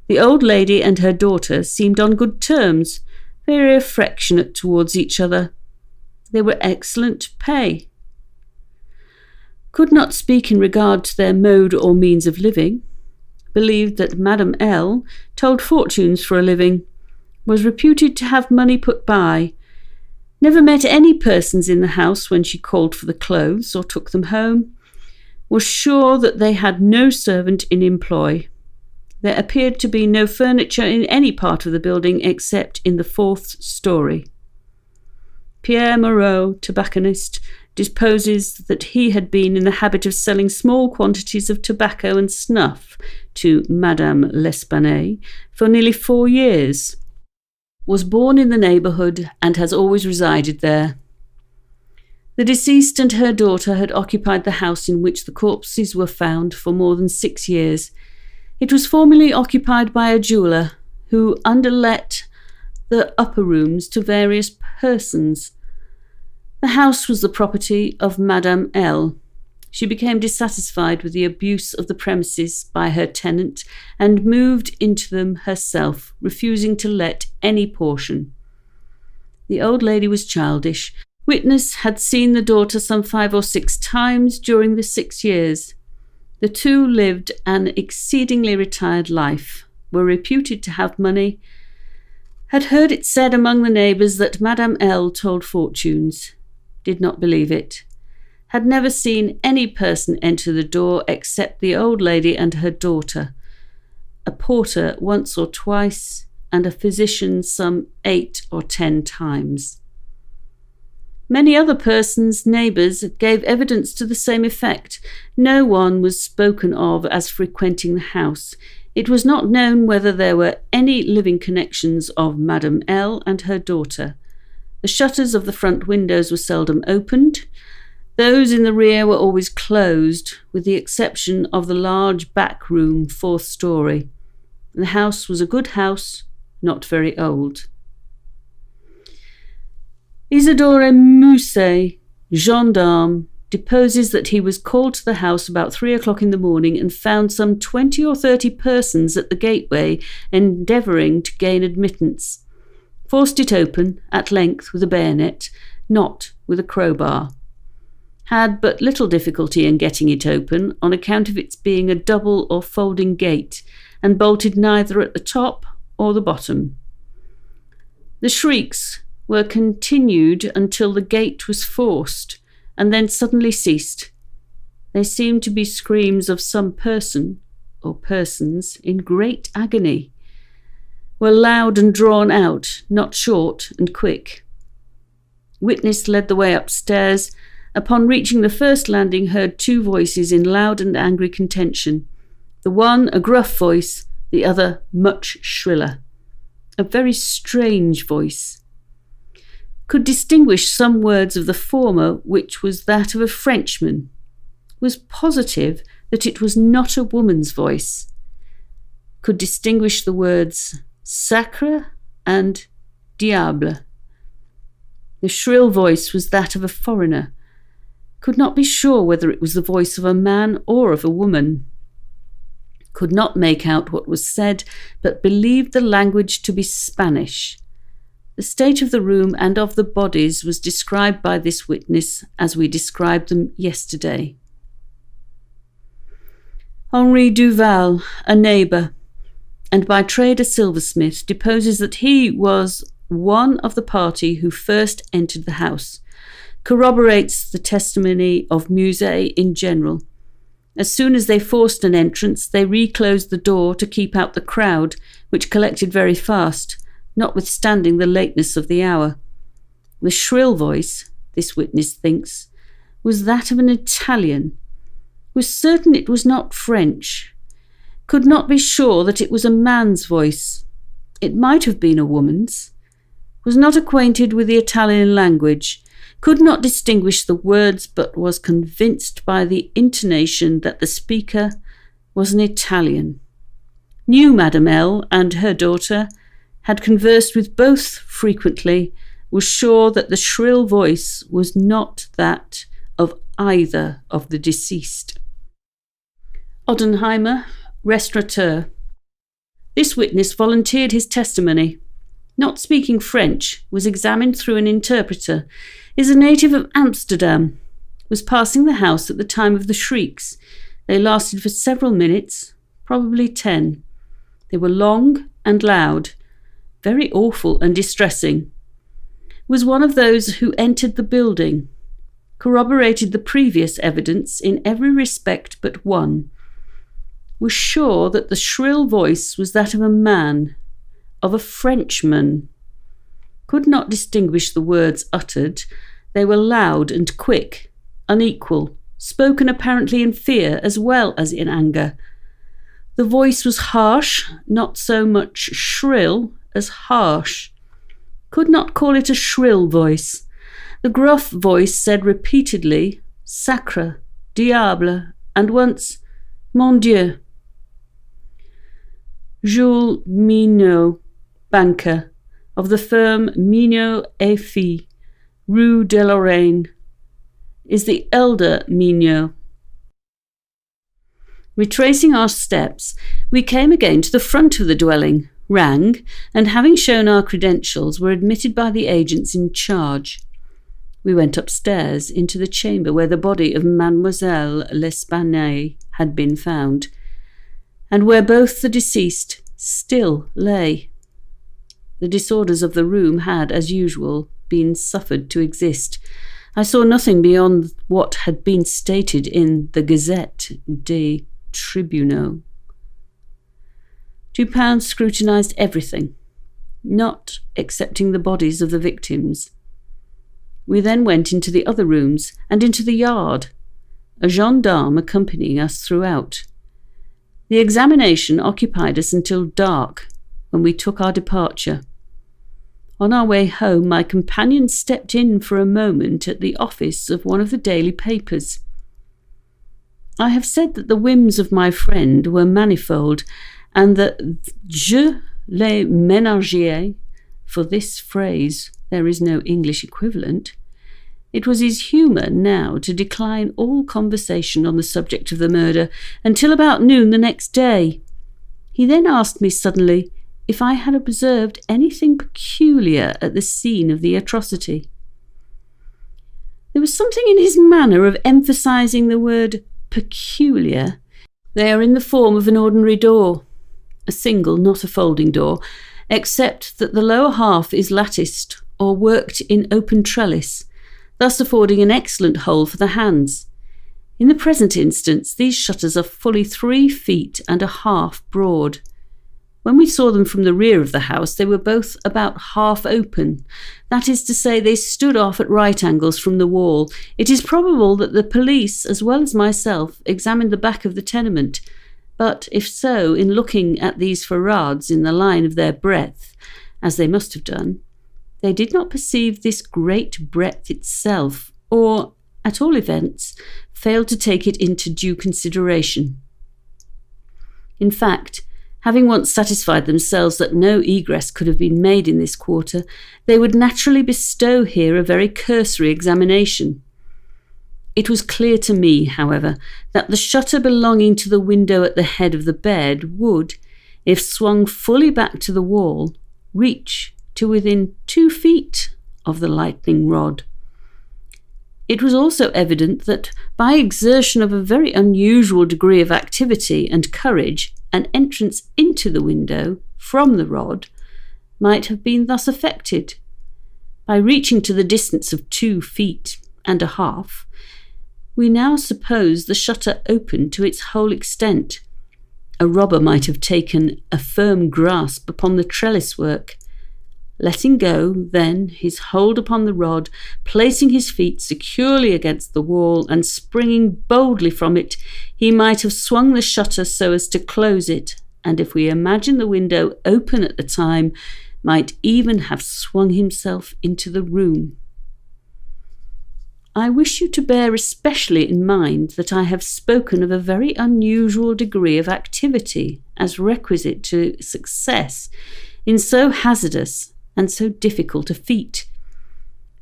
The old lady and her daughter seemed on good terms, very affectionate towards each other. They were excellent pay. Could not speak in regard to their mode or means of living. Believed that Madame L. told fortunes for a living. Was reputed to have money put by. Never met any persons in the house when she called for the clothes or took them home. Was sure that they had no servant in employ. There appeared to be no furniture in any part of the building except in the 4th story. Pierre Moreau, tobacconist, deposes that he had been in the habit of selling small quantities of tobacco and snuff to Madame L'Espanaye for nearly 4 years. Was born in the neighbourhood and has always resided there. The deceased and her daughter had occupied the house in which the corpses were found for more than 6 years. It was formerly occupied by a jeweller who underlet the upper rooms to various persons. The house was the property of Madame L. She became dissatisfied with the abuse of the premises by her tenant and moved into them herself, refusing to let any portion. The old lady was childish. Witness had seen the daughter some 5 or 6 times during the 6 years. The two lived an exceedingly retired life, were reputed to have money, had heard it said among the neighbours that Madame L. told fortunes, did not believe it, had never seen any person enter the door except the old lady and her daughter, a porter once or twice, and a physician some 8 or 10 times. Many other persons, neighbours, gave evidence to the same effect. No one was spoken of as frequenting the house. It was not known whether there were any living connections of Madame L. and her daughter. The shutters of the front windows were seldom opened. Those in the rear were always closed, with the exception of the large back room, 4th story. The house was a good house, not very old. Isidore Musset, gendarme, deposes that he was called to the house about 3 o'clock in the morning and found some 20 or 30 persons at the gateway endeavouring to gain admittance. Forced it open, at length, with a bayonet, not with a crowbar. Had but little difficulty in getting it open on account of its being a double or folding gate, and bolted neither at the top or the bottom. The shrieks were continued until the gate was forced, and then suddenly ceased. They seemed to be screams of some person, or persons, in great agony, were loud and drawn out, not short and quick. Witness led the way upstairs. Upon reaching the first landing, heard 2 voices in loud and angry contention, the one a gruff voice, the other much shriller. A very strange voice. Could distinguish some words of the former, which was that of a Frenchman. Was positive that it was not a woman's voice. Could distinguish the words sacre and diable. The shrill voice was that of a foreigner. Could not be sure whether it was the voice of a man or of a woman. Could not make out what was said, but believed the language to be Spanish. The state of the room and of the bodies was described by this witness as we described them yesterday. Henri Duval, a neighbour, and by trade a silversmith, deposes that he was one of the party who first entered the house, corroborates the testimony of Musée in general. As soon as they forced an entrance, they reclosed the door to keep out the crowd, which collected very fast, notwithstanding the lateness of the hour. The shrill voice, this witness thinks, was that of an Italian, was certain it was not French, could not be sure that it was a man's voice. It might have been a woman's, was not acquainted with the Italian language, could not distinguish the words, but was convinced by the intonation that the speaker was an Italian. Knew Madame L. and her daughter, had conversed with both frequently, was sure that the shrill voice was not that of either of the deceased. Odenheimer, restaurateur. This witness volunteered his testimony. Not speaking French, was examined through an interpreter, is a native of Amsterdam, was passing the house at the time of the shrieks. They lasted for several minutes, probably 10. They were long and loud, very awful and distressing. Was one of those who entered the building, corroborated the previous evidence in every respect but one, was sure that the shrill voice was that of a man, of a Frenchman, could not distinguish the words uttered. They were loud and quick, unequal, spoken apparently in fear as well as in anger. The voice was harsh, not so much shrill as harsh. Could not call it a shrill voice. The gruff voice said repeatedly, Sacre, diable, and once, Mon Dieu. Jules Mignot, banker, of the firm Mignot et Fils, Rue de Lorraine, is the elder Mignot. Retracing our steps, we came again to the front of the dwelling, rang, and having shown our credentials, were admitted by the agents in charge. We went upstairs into the chamber where the body of Mademoiselle L'Espanaye had been found, and where both the deceased still lay. The disorders of the room had, as usual, been suffered to exist. I saw nothing beyond what had been stated in the Gazette des Tribunaux. Dupin scrutinized everything, not excepting the bodies of the victims. We then went into the other rooms and into the yard, a gendarme accompanying us throughout. The examination occupied us until dark, when we took our departure. On our way home, my companion stepped in for a moment at the office of one of the daily papers. I have said that the whims of my friend were manifold, and that je l'ai ménagé, for this phrase there is no English equivalent. It was his humour now to decline all conversation on the subject of the murder until about noon the next day. He then asked me suddenly if I had observed anything peculiar at the scene of the atrocity. There was something in his manner of emphasizing the word peculiar. They are in the form of an ordinary door, a single, not a folding door, except that the lower half is latticed or worked in open trellis, thus affording an excellent hole for the hands. In the present instance, these shutters are fully 3 feet and a half broad. When we saw them from the rear of the house, they were both about half open. That is to say, they stood off at right angles from the wall. It is probable that the police, as well as myself, examined the back of the tenement, but if so, in looking at these farades in the line of their breadth, as they must have done, they did not perceive this great breadth itself, or, at all events, failed to take it into due consideration. In fact, having once satisfied themselves that no egress could have been made in this quarter, they would naturally bestow here a very cursory examination. It was clear to me, however, that the shutter belonging to the window at the head of the bed would, if swung fully back to the wall, reach to within 2 feet of the lightning rod. It was also evident that, by exertion of a very unusual degree of activity and courage, an entrance into the window from the rod might have been thus effected. By reaching to the distance of 2.5 feet, we now suppose the shutter open to its whole extent. A robber might have taken a firm grasp upon the trellis work, letting go, then, his hold upon the rod, placing his feet securely against the wall, and springing boldly from it, he might have swung the shutter so as to close it, and if we imagine the window open at the time, might even have swung himself into the room. I wish you to bear especially in mind that I have spoken of a very unusual degree of activity as requisite to success in so hazardous and so difficult a feat.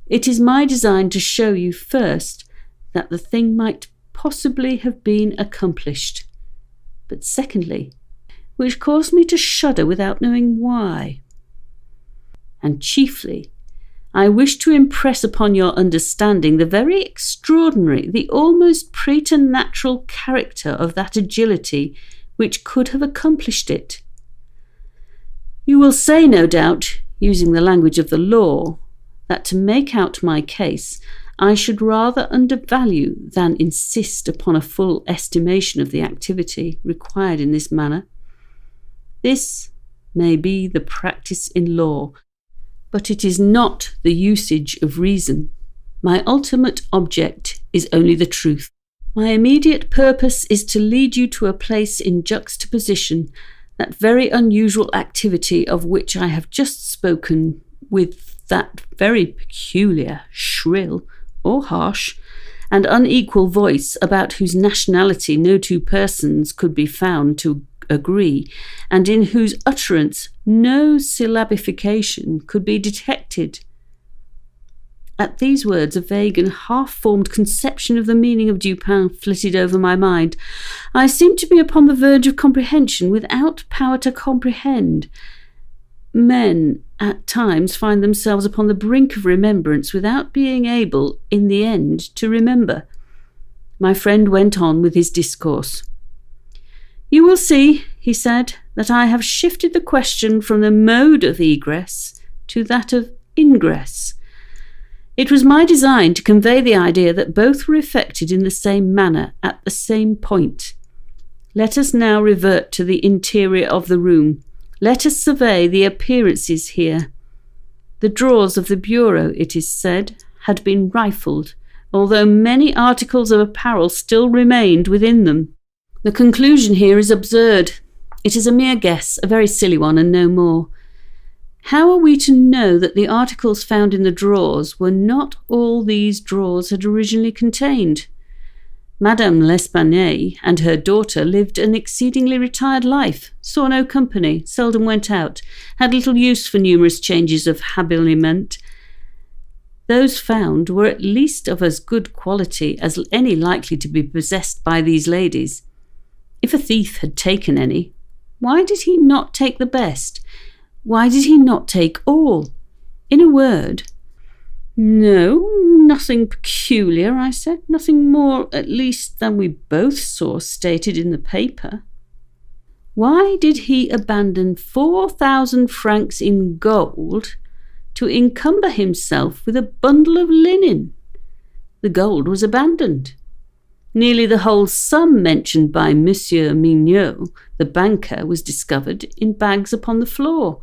It is my design to show you first that the thing might possibly have been accomplished, but secondly, which caused me to shudder without knowing why. And chiefly, I wish to impress upon your understanding the very extraordinary, the almost preternatural character of that agility which could have accomplished it. You will say, no doubt, using the language of the law, that to make out my case, I should rather undervalue than insist upon a full estimation of the activity required in this manner. This may be the practice in law, but it is not the usage of reason. My ultimate object is only the truth. My immediate purpose is to lead you to a place in juxtaposition that very unusual activity of which I have just spoken, with that very peculiar, shrill, or harsh, and unequal voice about whose nationality no two persons could be found to agree, and in whose utterance no syllabification could be detected. At these words, a vague and half-formed conception of the meaning of Dupin flitted over my mind. I seemed to be upon the verge of comprehension without power to comprehend. Men, at times, find themselves upon the brink of remembrance without being able, in the end, to remember. My friend went on with his discourse. You will see, he said, that I have shifted the question from the mode of egress to that of ingress. It was my design to convey the idea that both were effected in the same manner, at the same point. Let us now revert to the interior of the room. Let us survey the appearances here. The drawers of the bureau, it is said, had been rifled, although many articles of apparel still remained within them. The conclusion here is absurd. It is a mere guess, a very silly one, and no more. How are we to know that the articles found in the drawers were not all these drawers had originally contained? Madame L'Espanaye and her daughter lived an exceedingly retired life, saw no company, seldom went out, had little use for numerous changes of habiliment. Those found were at least of as good quality as any likely to be possessed by these ladies. If a thief had taken any, why did he not take the best? Why did he not take all? In a word, no, nothing peculiar, I said, nothing more, at least, than we both saw stated in the paper. Why did he abandon 4,000 francs in gold to encumber himself with a bundle of linen? The gold was abandoned. Nearly the whole sum mentioned by Monsieur Mignot, the banker, was discovered in bags upon the floor.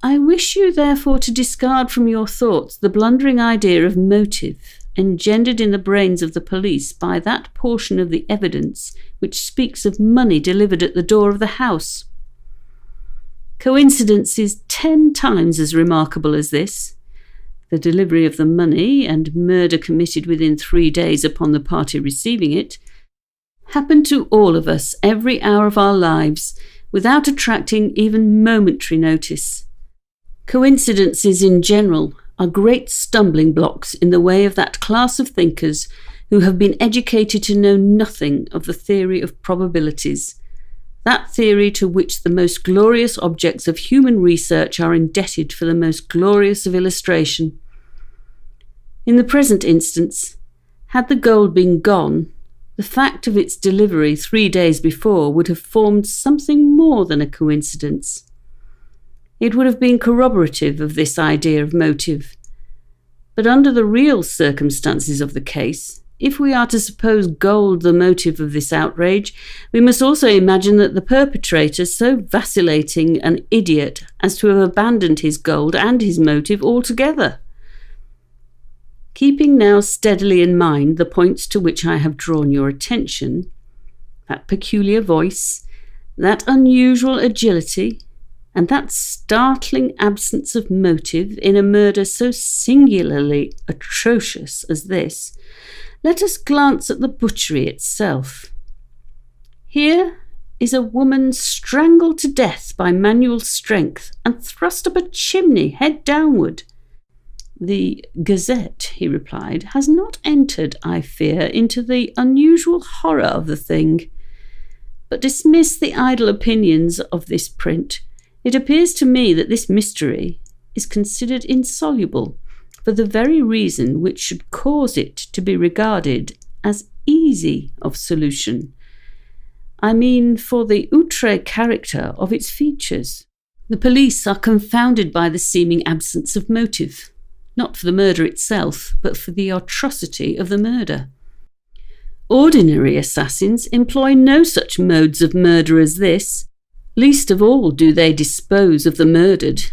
I wish you, therefore, to discard from your thoughts the blundering idea of motive engendered in the brains of the police by that portion of the evidence which speaks of money delivered at the door of the house. Coincidence is 10 times as remarkable as this. The delivery of the money, and murder committed within 3 days upon the party receiving it, happened to all of us every hour of our lives, without attracting even momentary notice. Coincidences in general are great stumbling blocks in the way of that class of thinkers who have been educated to know nothing of the theory of probabilities, that theory to which the most glorious objects of human research are indebted for the most glorious of illustration. In the present instance, had the gold been gone, the fact of its delivery 3 days before would have formed something more than a coincidence. It would have been corroborative of this idea of motive. But under the real circumstances of the case, if we are to suppose gold the motive of this outrage, we must also imagine that the perpetrator, so vacillating an idiot as to have abandoned his gold and his motive altogether. Keeping now steadily in mind the points to which I have drawn your attention, that peculiar voice, that unusual agility, and that startling absence of motive in a murder so singularly atrocious as this, let us glance at the butchery itself. Here is a woman strangled to death by manual strength and thrust up a chimney head downward. The Gazette, he replied, has not entered, I fear, into the unusual horror of the thing. But dismiss the idle opinions of this print. It appears to me that this mystery is considered insoluble for the very reason which should cause it to be regarded as easy of solution. I mean for the outre character of its features. The police are confounded by the seeming absence of motive, not for the murder itself, but for the atrocity of the murder. Ordinary assassins employ no such modes of murder as this. Least of all do they dispose of the murdered.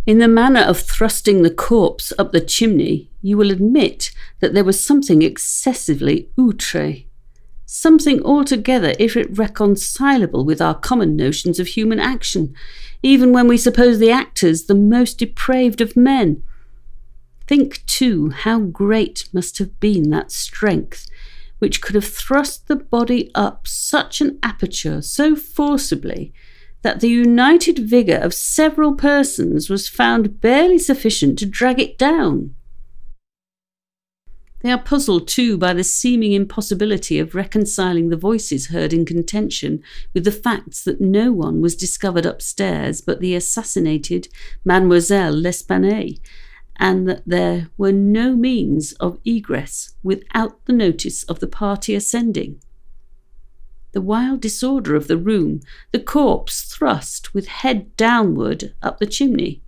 In the manner of thrusting the corpse up the chimney, you will admit that there was something excessively outre, something altogether irreconcilable with our common notions of human action, even when we suppose the actors the most depraved of men. Think, too, how great must have been that strength which could have thrust the body up such an aperture so forcibly that the united vigour of several persons was found barely sufficient to drag it down. They are puzzled, too, by the seeming impossibility of reconciling the voices heard in contention with the facts that no one was discovered upstairs but the assassinated Mademoiselle L'Espanaye, and that there were no means of egress without the notice of the party ascending. The wild disorder of the room, the corpse thrust with head downward up the chimney,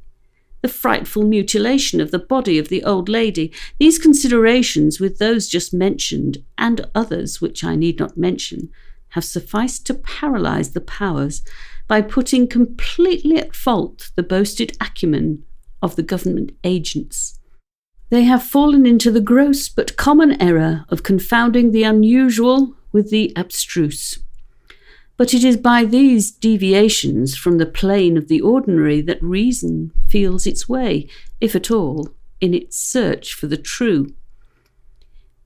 the frightful mutilation of the body of the old lady, these considerations with those just mentioned, and others which I need not mention, have sufficed to paralyse the powers by putting completely at fault the boasted acumen of the government agents. They have fallen into the gross but common error of confounding the unusual with the abstruse. But it is by these deviations from the plane of the ordinary that reason feels its way, if at all, in its search for the true.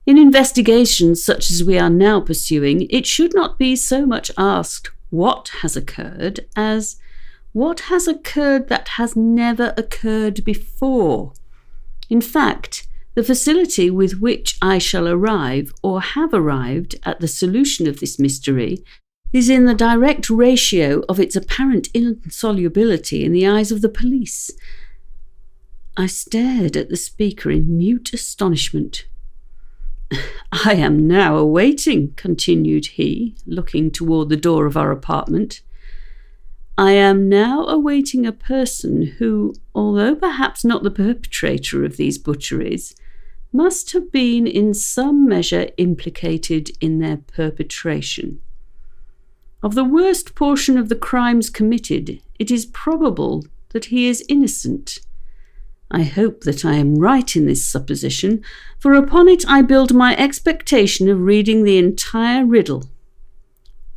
In investigations such as we are now pursuing, it should not be so much asked what has occurred as what has occurred that has never occurred before. In fact, the facility with which I shall arrive, or have arrived, at the solution of this mystery is in the direct ratio of its apparent insolubility in the eyes of the police. I stared at the speaker in mute astonishment. I am now awaiting, continued he, looking toward the door of our apartment, I am now awaiting a person who, although perhaps not the perpetrator of these butcheries, must have been in some measure implicated in their perpetration. Of the worst portion of the crimes committed, it is probable that he is innocent. I hope that I am right in this supposition, for upon it I build my expectation of reading the entire riddle.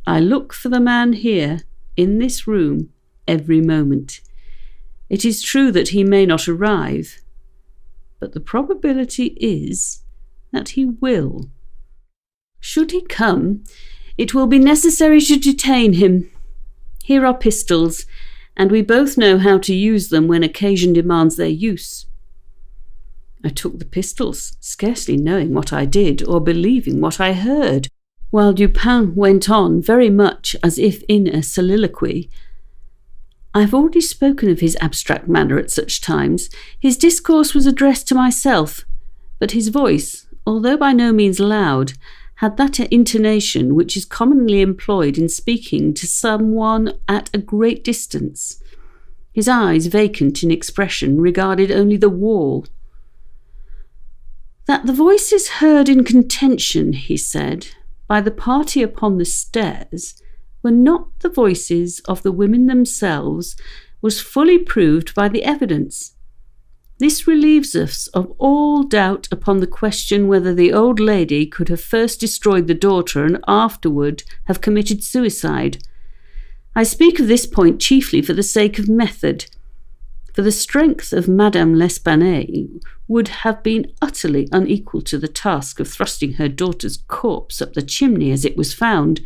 I look for the man here, in this room, every moment. It is true that he may not arrive, but the probability is that he will. Should he come, it will be necessary to detain him. Here are pistols, and we both know how to use them when occasion demands their use. I took the pistols, scarcely knowing what I did or believing what I heard, while Dupin went on very much as if in a soliloquy. I have already spoken of his abstract manner at such times. His discourse was addressed to myself, but his voice, although by no means loud, had that intonation which is commonly employed in speaking to someone at a great distance. His eyes, vacant in expression, regarded only the wall. That the voices heard in contention, he said, by the party upon the stairs were not the voices of the women themselves was fully proved by the evidence. This relieves us of all doubt upon the question whether the old lady could have first destroyed the daughter and afterward have committed suicide. I speak of this point chiefly for the sake of method, for the strength of Madame L'Espanaye would have been utterly unequal to the task of thrusting her daughter's corpse up the chimney as it was found,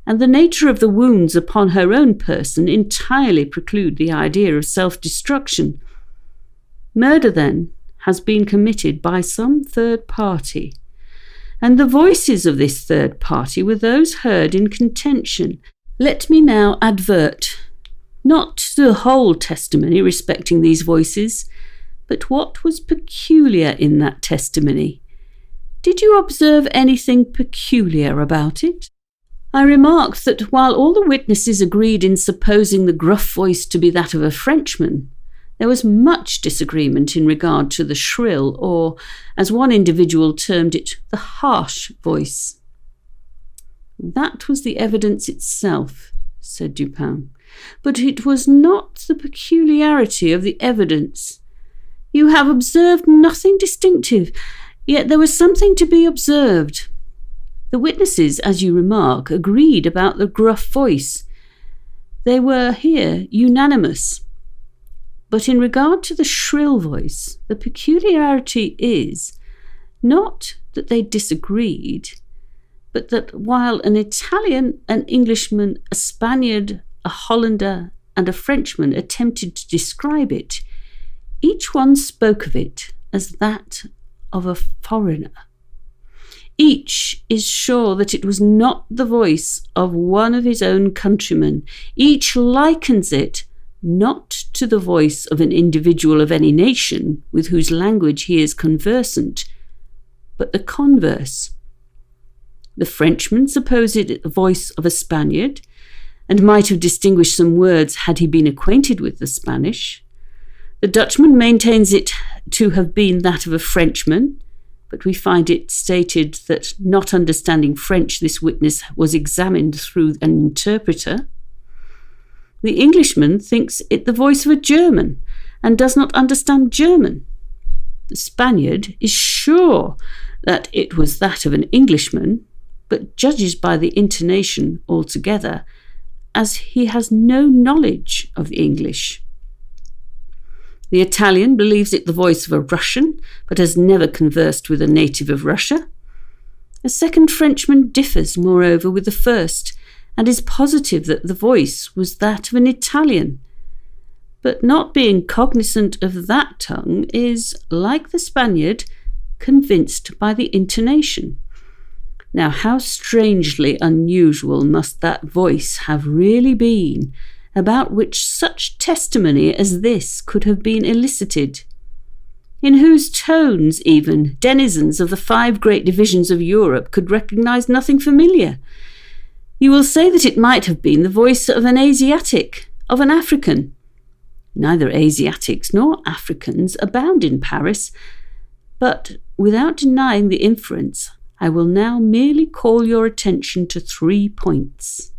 and the nature of the wounds upon her own person entirely preclude the idea of self-destruction. Murder, then, has been committed by some third party, and the voices of this third party were those heard in contention. Let me now advert, not to the whole testimony respecting these voices, but what was peculiar in that testimony. Did you observe anything peculiar about it? I remarked that while all the witnesses agreed in supposing the gruff voice to be that of a Frenchman, there was much disagreement in regard to the shrill, or, as one individual termed it, the harsh voice. That was the evidence itself, said Dupin, but it was not the peculiarity of the evidence. You have observed nothing distinctive, yet there was something to be observed. The witnesses, as you remark, agreed about the gruff voice. They were here unanimous. But in regard to the shrill voice, the peculiarity is not that they disagreed, but that while an Italian, an Englishman, a Spaniard, a Hollander, and a Frenchman attempted to describe it, each one spoke of it as that of a foreigner. Each is sure that it was not the voice of one of his own countrymen. Each likens it not to the voice of an individual of any nation with whose language he is conversant, but the converse. The Frenchman supposed it the voice of a Spaniard, and might have distinguished some words had he been acquainted with the Spanish. The Dutchman maintains it to have been that of a Frenchman, but we find it stated that, not understanding French, this witness was examined through an interpreter. The Englishman thinks it the voice of a German, and does not understand German. The Spaniard is sure that it was that of an Englishman, but judges by the intonation altogether, as he has no knowledge of English. The Italian believes it the voice of a Russian, but has never conversed with a native of Russia. A second Frenchman differs, moreover, with the first, and is positive that the voice was that of an Italian, but not being cognizant of that tongue is, like the Spaniard, convinced by the intonation. Now, how strangely unusual must that voice have really been, about which such testimony as this could have been elicited, in whose tones even denizens of the 5 great divisions of Europe could recognise nothing familiar. You will say that it might have been the voice of an Asiatic, of an African. Neither Asiatics nor Africans abound in Paris, but without denying the inference, I will now merely call your attention to 3 points.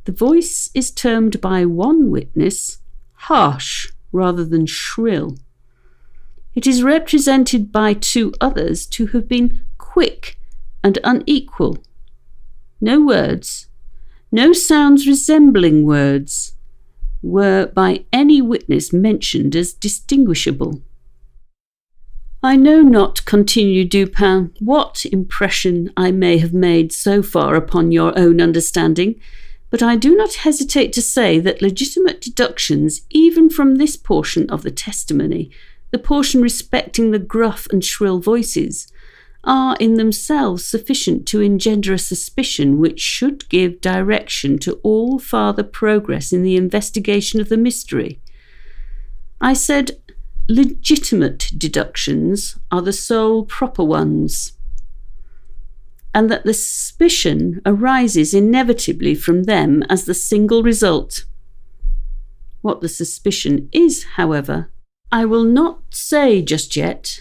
The voice is termed by one witness harsh rather than shrill. It is represented by 2 others to have been quick and unequal. No words, no sounds resembling words, were by any witness mentioned as distinguishable. I know not, continued Dupin, what impression I may have made so far upon your own understanding, but I do not hesitate to say that legitimate deductions, even from this portion of the testimony, the portion respecting the gruff and shrill voices, are in themselves sufficient to engender a suspicion which should give direction to all farther progress in the investigation of the mystery. I said, legitimate deductions are the sole proper ones, and that the suspicion arises inevitably from them as the single result. What the suspicion is, however, I will not say just yet.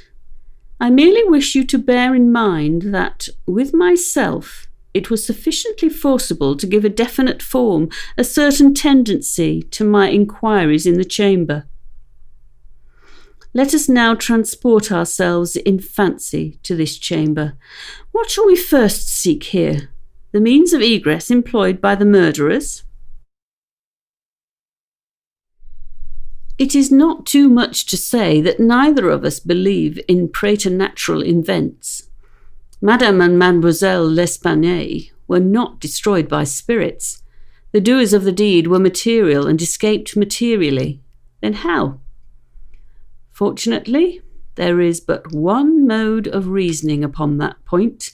I merely wish you to bear in mind that, with myself, it was sufficiently forcible to give a definite form, a certain tendency, to my inquiries in the chamber. Let us now transport ourselves in fancy to this chamber. What shall we first seek here? The means of egress employed by the murderers? It is not too much to say that neither of us believe in preternatural events. Madame and Mademoiselle L'Espanaye were not destroyed by spirits. The doers of the deed were material and escaped materially. Then how? Fortunately, there is but one mode of reasoning upon that point,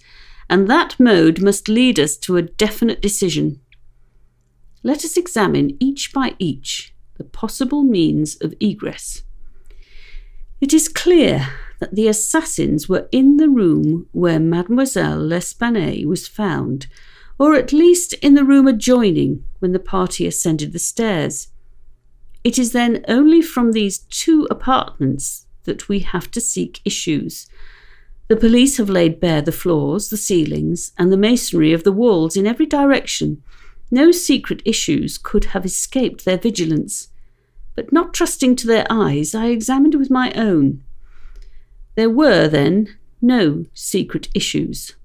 and that mode must lead us to a definite decision. Let us examine each by each the possible means of egress. It is clear that the assassins were in the room where Mademoiselle L'Espanaye was found, or at least in the room adjoining when the party ascended the stairs. It is then only from these two apartments that we have to seek issues. The police have laid bare the floors, the ceilings, and the masonry of the walls in every direction. No secret issues could have escaped their vigilance. But not trusting to their eyes, I examined with my own. There were, then, no secret issues.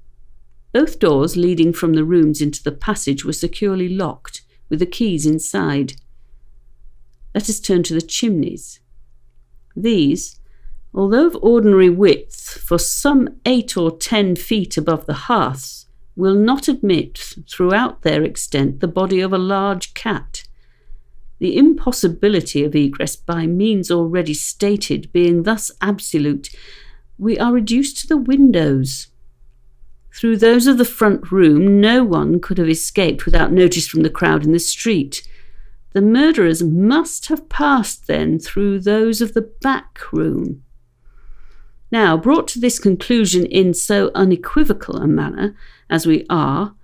Both doors leading from the rooms into the passage were securely locked, with the keys inside. Let us turn to the chimneys. These, although of ordinary width for some 8 or 10 feet above the hearths, will not admit throughout their extent the body of a large cat. The impossibility of egress by means already stated being thus absolute, we are reduced to the windows. Through those of the front room no one could have escaped without notice from the crowd in the street. The murderers must have passed then through those of the back room. Now, brought to this conclusion in so unequivocal a manner as we are,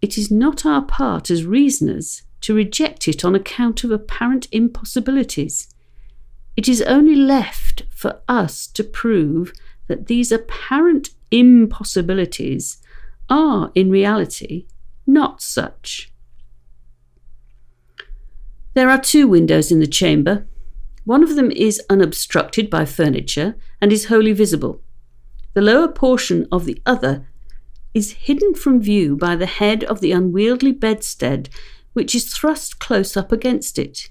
it is not our part as reasoners to reject it on account of apparent impossibilities. It is only left for us to prove that these apparent impossibilities are in reality not such. There are 2 windows in the chamber. One of them is unobstructed by furniture and is wholly visible. The lower portion of the other is hidden from view by the head of the unwieldy bedstead, which is thrust close up against it.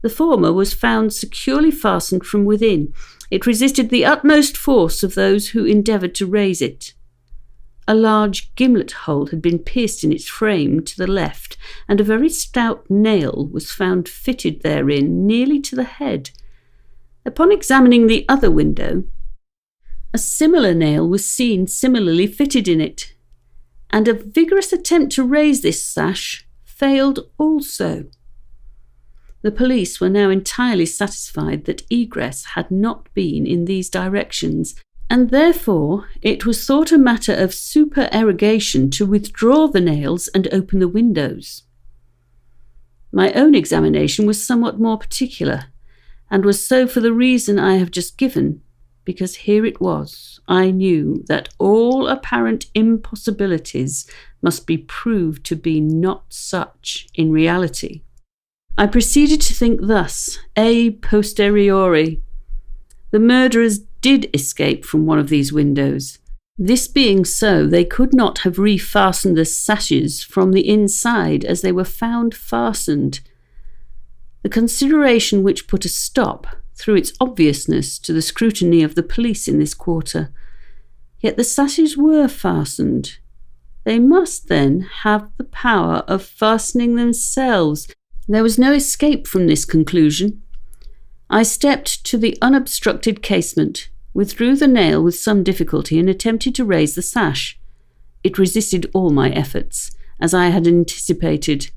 The former was found securely fastened from within. It resisted the utmost force of those who endeavoured to raise it. A large gimlet hole had been pierced in its frame to the left, and a very stout nail was found fitted therein nearly to the head. Upon examining the other window, a similar nail was seen similarly fitted in it, and a vigorous attempt to raise this sash failed also. The police were now entirely satisfied that egress had not been in these directions, and therefore it was thought a matter of supererogation to withdraw the nails and open the windows. My own examination was somewhat more particular, and was so for the reason I have just given, because here it was, I knew that all apparent impossibilities must be proved to be not such in reality. I proceeded to think thus, a posteriori. The murderers did escape from one of these windows. This being so, they could not have refastened the sashes from the inside as they were found fastened. The consideration which put a stop, through its obviousness, to the scrutiny of the police in this quarter. Yet the sashes were fastened. They must then have the power of fastening themselves. There was no escape from this conclusion. I stepped to the unobstructed casement, withdrew the nail with some difficulty, and attempted to raise the sash. It resisted all my efforts, as I had anticipated.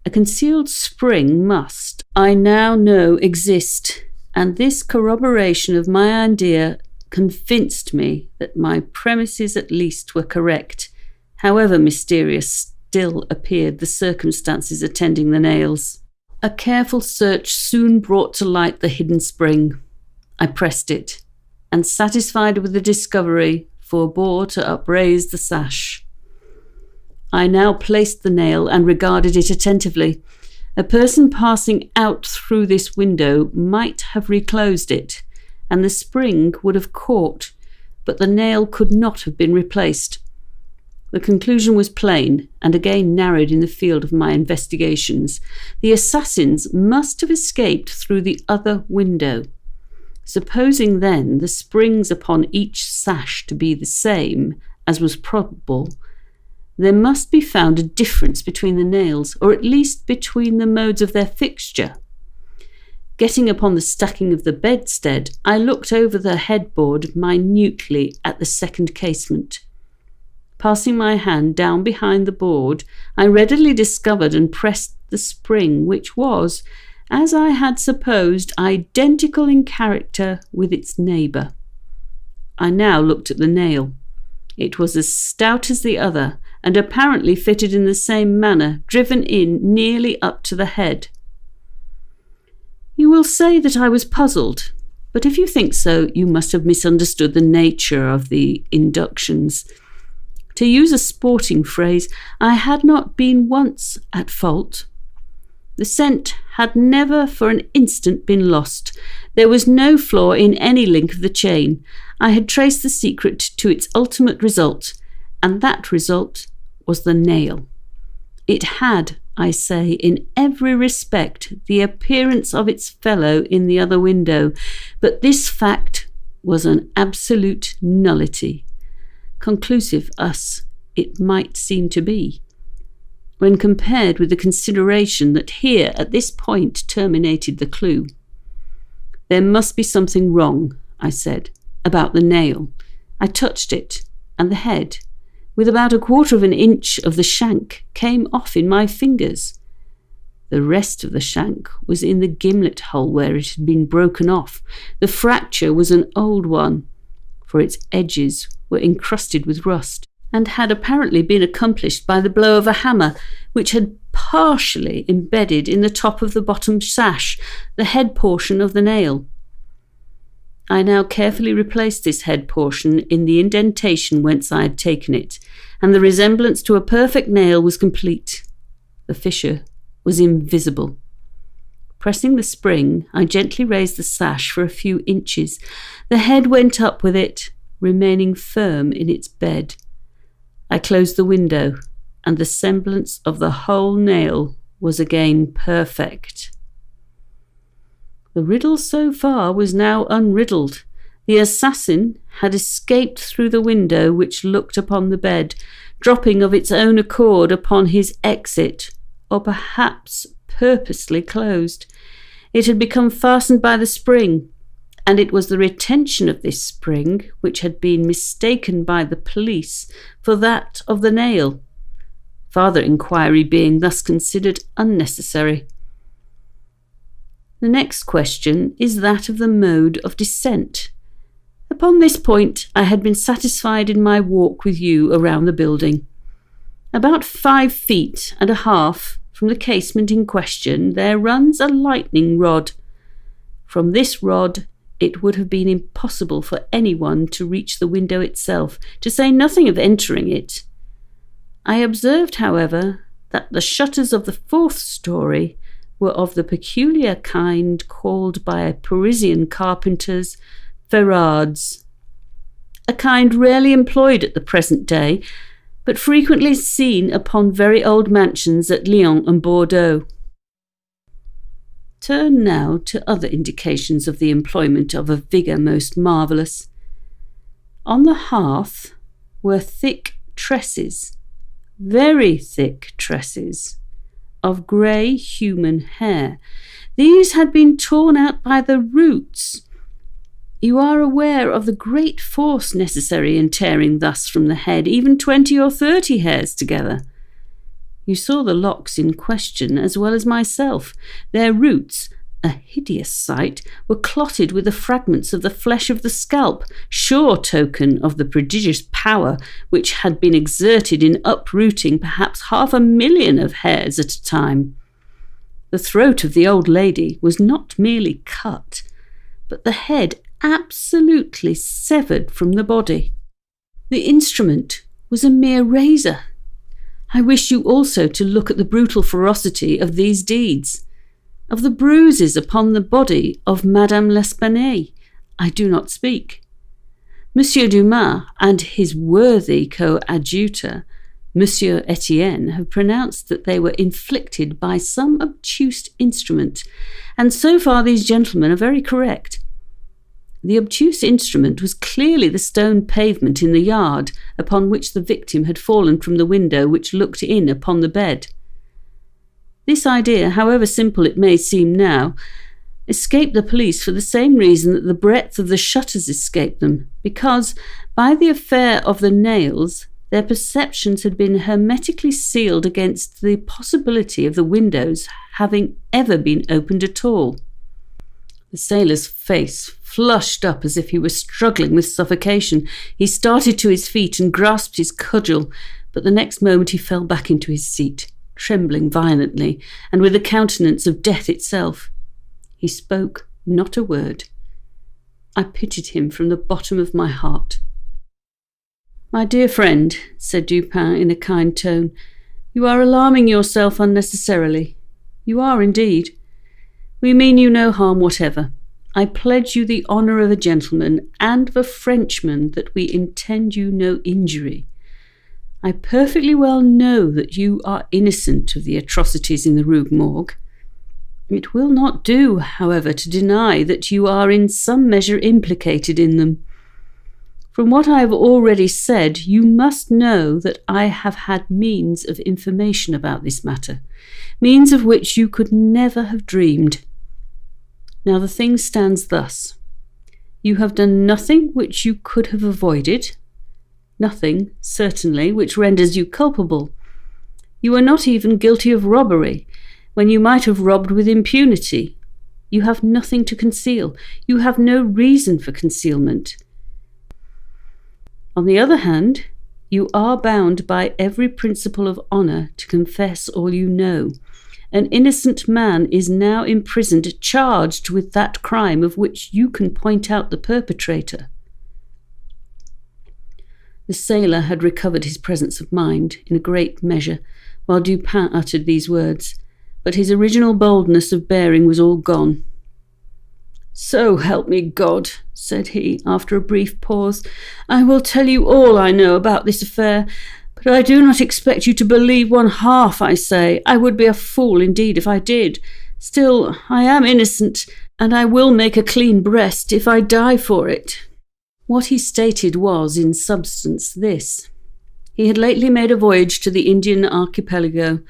A concealed spring must, I now know, exist, and this corroboration of my idea convinced me that my premises at least were correct, however mysterious still appeared the circumstances attending the nails. A careful search soon brought to light the hidden spring. I pressed it, and satisfied with the discovery, forbore to upraise the sash. I now placed the nail and regarded it attentively. A person passing out through this window might have reclosed it, and the spring would have caught, but the nail could not have been replaced. The conclusion was plain, and again narrowed in the field of my investigations. The assassins must have escaped through the other window. Supposing then the springs upon each sash to be the same, as was probable, there must be found a difference between the nails, or at least between the modes of their fixture. Getting upon the stacking of the bedstead, I looked over the headboard minutely at the second casement. Passing my hand down behind the board, I readily discovered and pressed the spring, which was, as I had supposed, identical in character with its neighbour. I now looked at the nail. It was as stout as the other, and apparently fitted in the same manner, driven in nearly up to the head. You will say that I was puzzled, but if you think so, you must have misunderstood the nature of the inductions. To use a sporting phrase, I had not been once at fault. The scent had never for an instant been lost. There was no flaw in any link of the chain. I had traced the secret to its ultimate result, and that result was the nail. It had, I say, in every respect the appearance of its fellow in the other window, but this fact was an absolute nullity. Conclusive as it might seem to be, when compared with the consideration that here at this point terminated the clue. There must be something wrong, I said, about the nail. I touched it, and the head, with about 1/4 of an inch of the shank, came off in my fingers. The rest of the shank was in the gimlet hole where it had been broken off. The fracture was an old one, for its edges were encrusted with rust, and had apparently been accomplished by the blow of a hammer, which had partially embedded in the top of the bottom sash, the head portion of the nail. I now carefully replaced this head portion in the indentation whence I had taken it, and the resemblance to a perfect nail was complete. The fissure was invisible. Pressing the spring, I gently raised the sash for a few inches. The head went up with it, remaining firm in its bed. I closed the window, and the semblance of the whole nail was again perfect. The riddle so far was now unriddled. The assassin had escaped through the window which looked upon the bed, dropping of its own accord upon his exit, or perhaps purposely closed. It had become fastened by the spring, and it was the retention of this spring which had been mistaken by the police for that of the nail, farther inquiry being thus considered unnecessary. The next question is that of the mode of descent. Upon this point I had been satisfied in my walk with you around the building. About 5 feet and a half from the casement in question there runs a lightning rod. From this rod it would have been impossible for anyone to reach the window itself, to say nothing of entering it. I observed, however, that the shutters of the 4th story were of the peculiar kind called by Parisian carpenters ferrades, a kind rarely employed at the present day, but frequently seen upon very old mansions at Lyon and Bordeaux. Turn now to other indications of the employment of a vigour most marvellous. On the hearth were thick tresses, very thick tresses, of grey human hair. These had been torn out by the roots. You are aware of the great force necessary in tearing thus from the head even 20 or 30 hairs together. You saw the locks in question as well as myself. Their roots, a hideous sight, were clotted with the fragments of the flesh of the scalp, sure token of the prodigious power which had been exerted in uprooting perhaps 500,000 of hairs at a time. The throat of the old lady was not merely cut, but the head absolutely severed from the body. The instrument was a mere razor. I wish you also to look at the brutal ferocity of these deeds. Of the bruises upon the body of Madame L'Espanaye, I do not speak. Monsieur Dumas and his worthy coadjutor, Monsieur Etienne, have pronounced that they were inflicted by some obtuse instrument, and so far these gentlemen are very correct. The obtuse instrument was clearly the stone pavement in the yard upon which the victim had fallen from the window which looked in upon the bed. This idea, however simple it may seem now, escaped the police for the same reason that the breadth of the shutters escaped them, because, by the affair of the nails, their perceptions had been hermetically sealed against the possibility of the windows having ever been opened at all. The sailor's face flushed up as if he were struggling with suffocation. He started to his feet and grasped his cudgel, but the next moment he fell back into his seat, trembling violently, and with the countenance of death itself. He spoke not a word. I pitied him from the bottom of my heart. "My dear friend," said Dupin in a kind tone, "you are alarming yourself unnecessarily. You are indeed. We mean you no harm whatever. I pledge you the honour of a gentleman and of a Frenchman that we intend you no injury. I perfectly well know that you are innocent of the atrocities in the Rue Morgue. It will not do, however, to deny that you are in some measure implicated in them. From what I have already said, you must know that I have had means of information about this matter, means of which you could never have dreamed. Now the thing stands thus. You have done nothing which you could have avoided, nothing, certainly, which renders you culpable. You are not even guilty of robbery, when you might have robbed with impunity. You have nothing to conceal. You have no reason for concealment. On the other hand, you are bound by every principle of honour to confess all you know. An innocent man is now imprisoned, charged with that crime of which you can point out the perpetrator." The sailor had recovered his presence of mind in a great measure while Dupin uttered these words, but his original boldness of bearing was all gone. "So help me God," said he, after a brief pause, "I will tell you all I know about this affair, but I do not expect you to believe one half I say. I would be a fool indeed if I did. Still, I am innocent, and I will make a clean breast if I die for it." What he stated was, in substance, this. He had lately made a voyage to the Indian archipelago.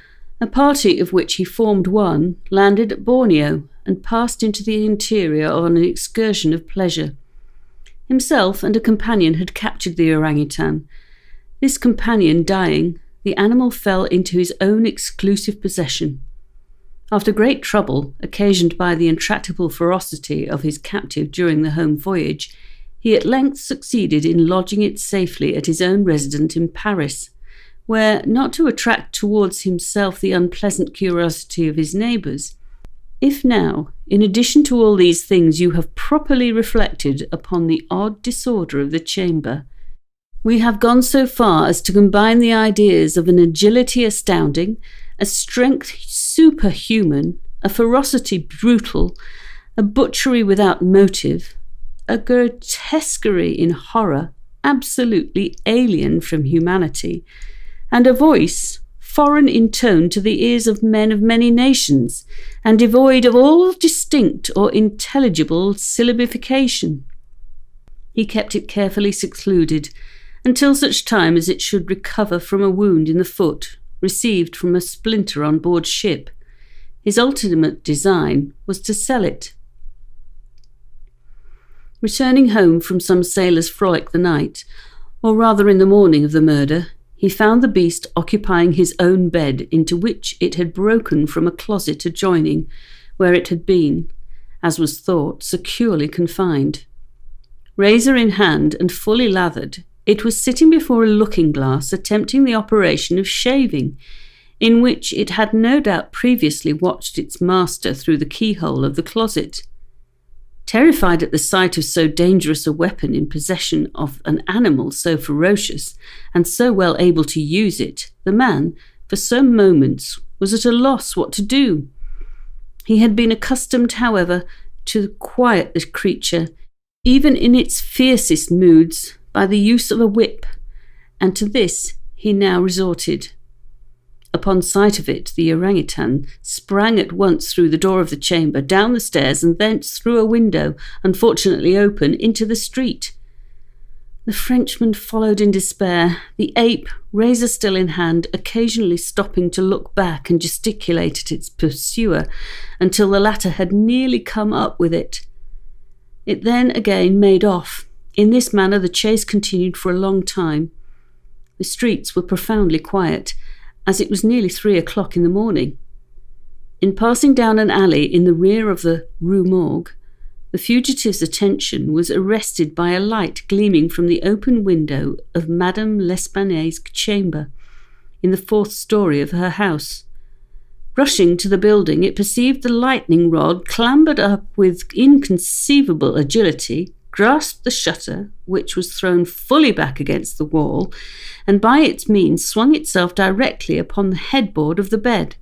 A party of which he formed one landed at Borneo and passed into the interior on an excursion of pleasure. Himself and a companion had captured the orangutan. This companion dying, the animal fell into his own exclusive possession. After great trouble, occasioned by the intractable ferocity of his captive during the home voyage, he at length succeeded in lodging it safely at his own residence in Paris, where, not to attract towards himself the unpleasant curiosity of his neighbours, if now, in addition to all these things, you have properly reflected upon the odd disorder of the chamber, we have gone so far as to combine the ideas of an agility astounding, a strength superhuman, a ferocity brutal, a butchery without motive, a grotesquerie in horror absolutely alien from humanity, and a voice foreign in tone to the ears of men of many nations, and devoid of all distinct or intelligible syllabification. He kept it carefully secluded, until such time as it should recover from a wound in the foot, received from a splinter on board ship. His ultimate design was to sell it. Returning home from some sailor's frolic the night, or rather in the morning of the murder, he found the beast occupying his own bed, into which it had broken from a closet adjoining, where it had been, as was thought, securely confined. Razor in hand and fully lathered, it was sitting before a looking-glass attempting the operation of shaving, in which it had no doubt previously watched its master through the keyhole of the closet. Terrified at the sight of so dangerous a weapon in possession of an animal so ferocious and so well able to use it, the man, for some moments, was at a loss what to do. He had been accustomed, however, to quiet the creature, even in its fiercest moods, by the use of a whip, and to this he now resorted. Upon sight of it, the orangutan sprang at once through the door of the chamber, down the stairs, and thence through a window, unfortunately open, into the street. The Frenchman followed in despair, the ape, razor still in hand, occasionally stopping to look back and gesticulate at its pursuer until the latter had nearly come up with it. It then again made off. In this manner the chase continued for a long time. The streets were profoundly quiet, as it was nearly 3 o'clock in the morning. In passing down an alley in the rear of the Rue Morgue, the fugitive's attention was arrested by a light gleaming from the open window of Madame L'Espanaye's chamber, in the 4th story of her house. Rushing to the building, it perceived the lightning rod, clambered up with inconceivable agility, grasped the shutter, which was thrown fully back against the wall, and by its means swung itself directly upon the headboard of the bed.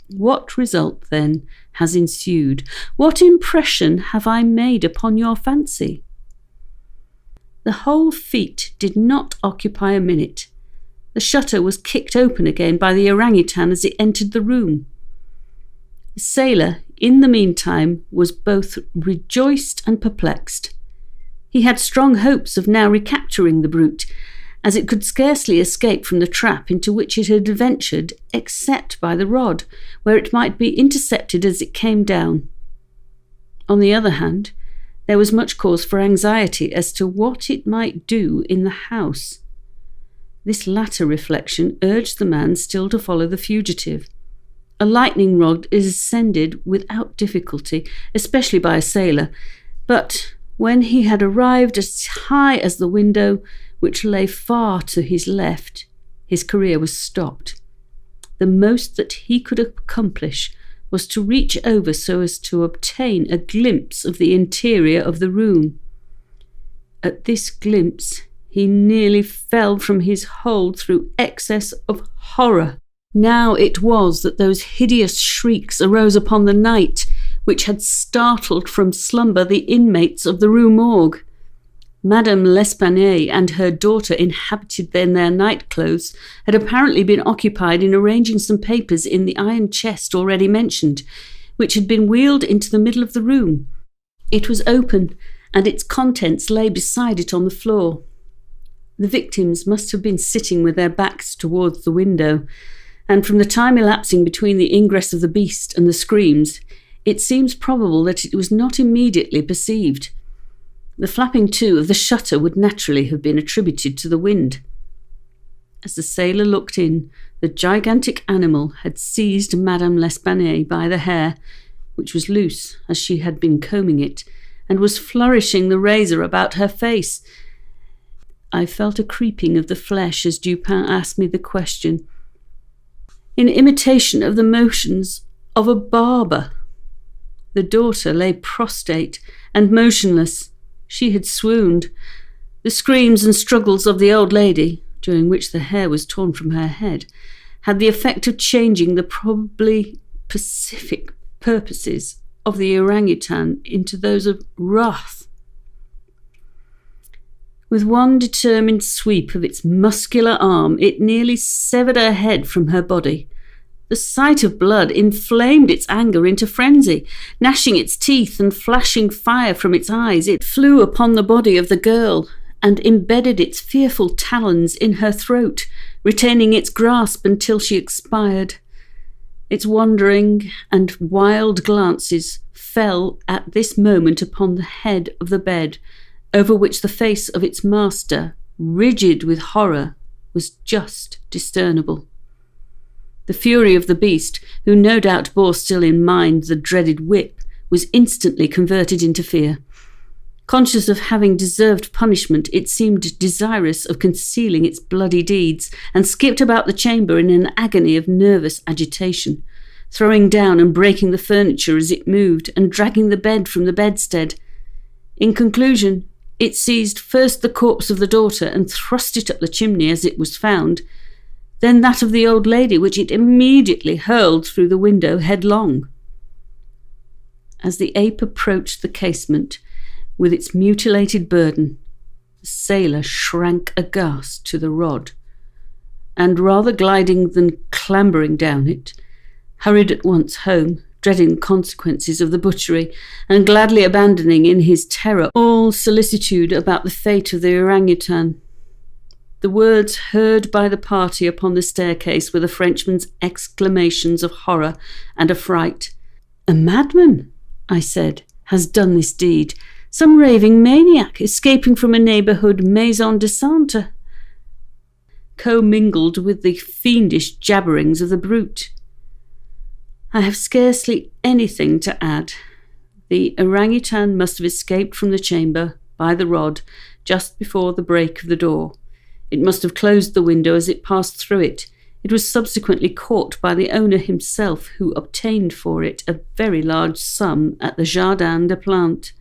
What result, then, has ensued? What impression have I made upon your fancy? The whole feat did not occupy a minute. The shutter was kicked open again by the orangutan as it entered the room. The sailor, in the meantime, was both rejoiced and perplexed. He had strong hopes of now recapturing the brute, as it could scarcely escape from the trap into which it had ventured, except by the rod, where it might be intercepted as it came down. On the other hand, there was much cause for anxiety as to what it might do in the house. This latter reflection urged the man still to follow the fugitive. A lightning rod is ascended without difficulty, especially by a sailor, but when he had arrived as high as the window, which lay far to his left, his career was stopped. The most that he could accomplish was to reach over so as to obtain a glimpse of the interior of the room. At this glimpse he nearly fell from his hold through excess of horror. Now it was that those hideous shrieks arose upon the night, which had startled from slumber the inmates of the Rue Morgue. Madame L'Espanaye and her daughter, inhabited in their night clothes, had apparently been occupied in arranging some papers in the iron chest already mentioned, which had been wheeled into the middle of the room. It was open, and its contents lay beside it on the floor. The victims must have been sitting with their backs towards the window, and from the time elapsing between the ingress of the beast and the screams, it seems probable that it was not immediately perceived. The flapping to of the shutter would naturally have been attributed to the wind. As the sailor looked in, the gigantic animal had seized Madame L'Espanaye by the hair, which was loose as she had been combing it, and was flourishing the razor about her face. I felt a creeping of the flesh as Dupin asked me the question, in imitation of the motions of a barber. The daughter lay prostrate and motionless. She had swooned. The screams and struggles of the old lady, during which the hair was torn from her head, had the effect of changing the probably pacific purposes of the orangutan into those of wrath. With one determined sweep of its muscular arm, it nearly severed her head from her body. The sight of blood inflamed its anger into frenzy. Gnashing its teeth and flashing fire from its eyes, it flew upon the body of the girl and embedded its fearful talons in her throat, retaining its grasp until she expired. Its wandering and wild glances fell at this moment upon the head of the bed, over which the face of its master, rigid with horror, was just discernible. The fury of the beast, who no doubt bore still in mind the dreaded whip was instantly converted into fear. Conscious of having deserved punishment, it seemed desirous of concealing its bloody deeds, and skipped about the chamber in an agony of nervous agitation, throwing down and breaking the furniture as it moved, and dragging the bed from the bedstead. In conclusion, it seized first the corpse of the daughter and thrust it up the chimney as it was found, then that of the old lady, which it immediately hurled through the window headlong. As the ape approached the casement with its mutilated burden, the sailor shrank aghast to the rod, and rather gliding than clambering down it, hurried at once home, dreading the consequences of the butchery, and gladly abandoning in his terror all solicitude about the fate of the orangutan. The words heard by the party upon the staircase were the Frenchman's exclamations of horror and affright. "A madman," I said, "has done this deed. Some raving maniac escaping from a neighbourhood maison de santé," commingled with the fiendish jabberings of the brute. I have scarcely anything to add. The orangutan must have escaped from the chamber by the rod just before the break of the door. It must have closed the window as it passed through it. It was subsequently caught by the owner himself, who obtained for it a very large sum at the Jardin des Plantes.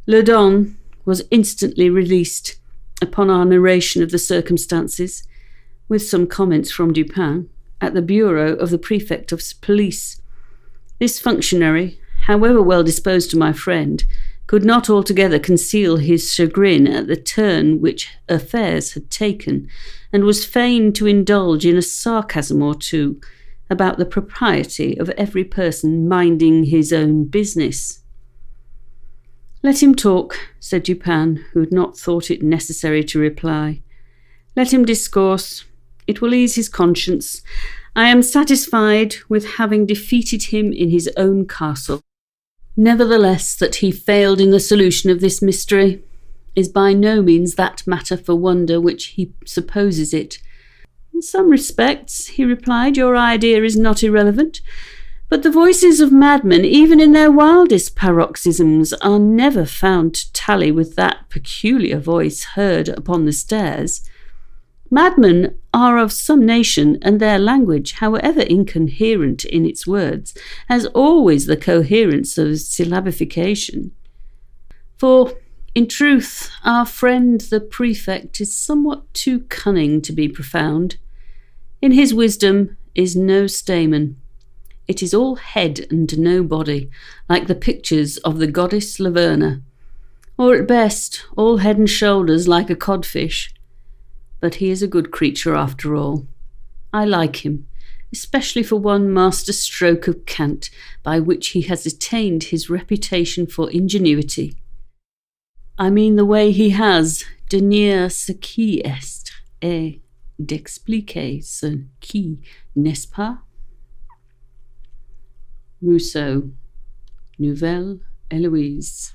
Le Don was instantly released upon our narration of the circumstances, with some comments from Dupin, at the bureau of the prefect of police. This functionary, however well disposed to my friend, could not altogether conceal his chagrin at the turn which affairs had taken, and was fain to indulge in a sarcasm or two about the propriety of every person minding his own business. "Let him talk," said Dupin, who had not thought it necessary to reply. "Let him discourse. It will ease his conscience. I am satisfied with having defeated him in his own castle. Nevertheless, that he failed in the solution of this mystery is by no means that matter for wonder which he supposes it. In some respects," he replied, "your idea is not irrelevant, but the voices of madmen, even in their wildest paroxysms, are never found to tally with that peculiar voice heard upon the stairs. Madmen are of some nation, and their language, however incoherent in its words, has always the coherence of syllabification. For, in truth, our friend the prefect is somewhat too cunning to be profound. In his wisdom is no stamen. It is all head and no body, like the pictures of the goddess Laverna, or at best, all head and shoulders like a codfish. But he is a good creature after all. I like him, especially for one master stroke of cant by which he has attained his reputation for ingenuity. I mean the way he has de nier ce qui est et d'expliquer ce qui n'est pas. Rousseau, Nouvelle Héloïse.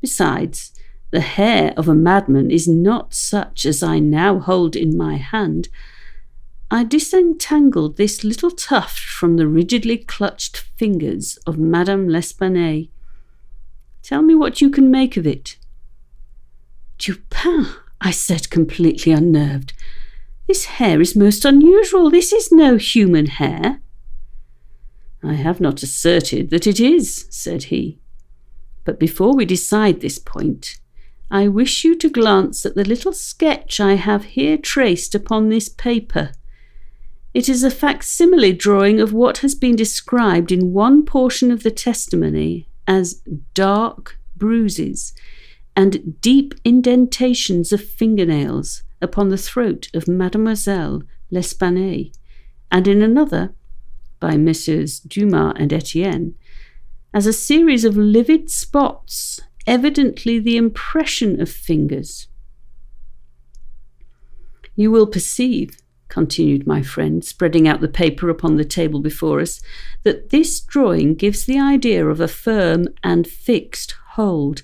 Besides, the hair of a madman is not such as I now hold in my hand. I disentangled this little tuft from the rigidly clutched fingers of Madame L'Espanaye. Tell me what you can make of it. Dupin, I said, completely unnerved. This hair is most unusual. This is no human hair. I have not asserted that it is, said he. But before we decide this point, I wish you to glance at the little sketch I have here traced upon this paper. It is a facsimile drawing of what has been described in one portion of the testimony as dark bruises and deep indentations of fingernails upon the throat of Mademoiselle L'Espanaye, and in another, by Messieurs Dumas and Etienne, as a series of livid spots, evidently the impression of fingers. You will perceive, continued my friend, spreading out the paper upon the table before us, that this drawing gives the idea of a firm and fixed hold.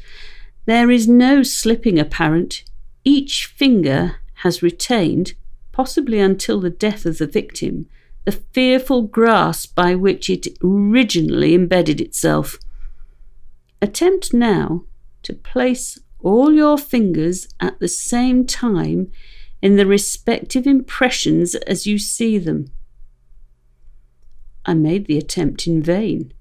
There is no slipping apparent. Each finger has retained, possibly until the death of the victim, the fearful grasp by which it originally embedded itself. Attempt now to place all your fingers at the same time in the respective impressions as you see them. I made the attempt in vain.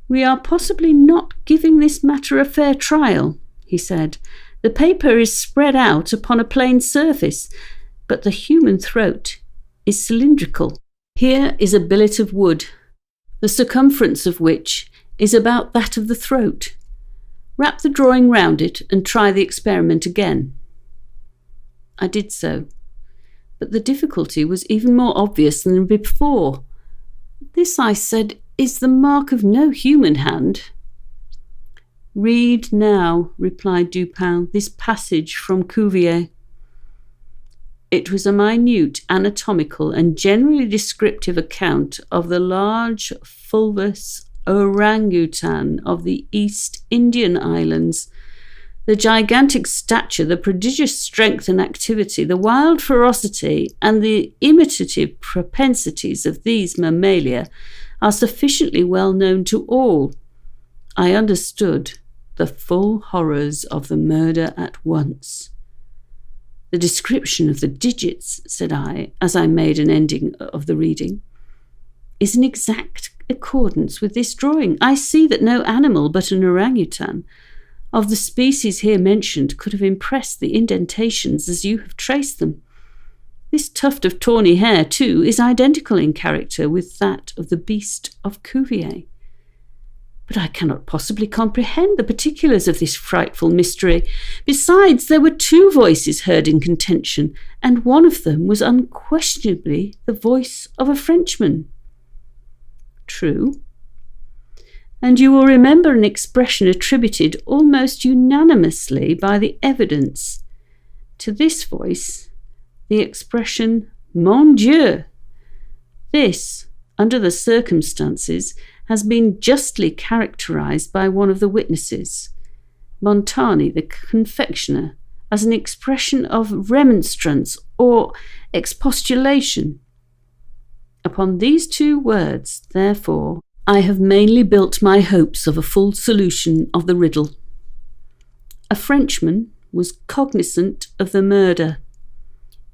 "We are possibly not giving this matter a fair trial," he said. "The paper is spread out upon a plain surface, but the human throat is cylindrical. Here is a billet of wood, the circumference of which is about that of the throat. Wrap the drawing round it and try the experiment again." I did so, but the difficulty was even more obvious than before. "This," I said, "is the mark of no human hand." "Read now," replied Dupin, "this passage from Cuvier." It was a minute, anatomical, and generally descriptive account of the large fulvous orangutan of the East Indian Islands. The gigantic stature, the prodigious strength and activity, the wild ferocity, and the imitative propensities of these mammalia are sufficiently well known to all. I understood the full horrors of the murder at once. "The description of the digits," said I, as I made an ending of the reading, "is in exact accordance with this drawing. I see that no animal but an orangutan of the species here mentioned could have impressed the indentations as you have traced them. This tuft of tawny hair, too, is identical in character with that of the beast of Cuvier. But I cannot possibly comprehend the particulars of this frightful mystery. Besides, there were 2 voices heard in contention, and one of them was unquestionably the voice of a Frenchman." "True. And you will remember an expression attributed almost unanimously by the evidence to this voice, the expression, 'Mon Dieu!' This, under the circumstances, has been justly characterized by one of the witnesses, Montani, the confectioner, as an expression of remonstrance or expostulation. Upon these 2 words, therefore, I have mainly built my hopes of a full solution of the riddle. A Frenchman was cognizant of the murder.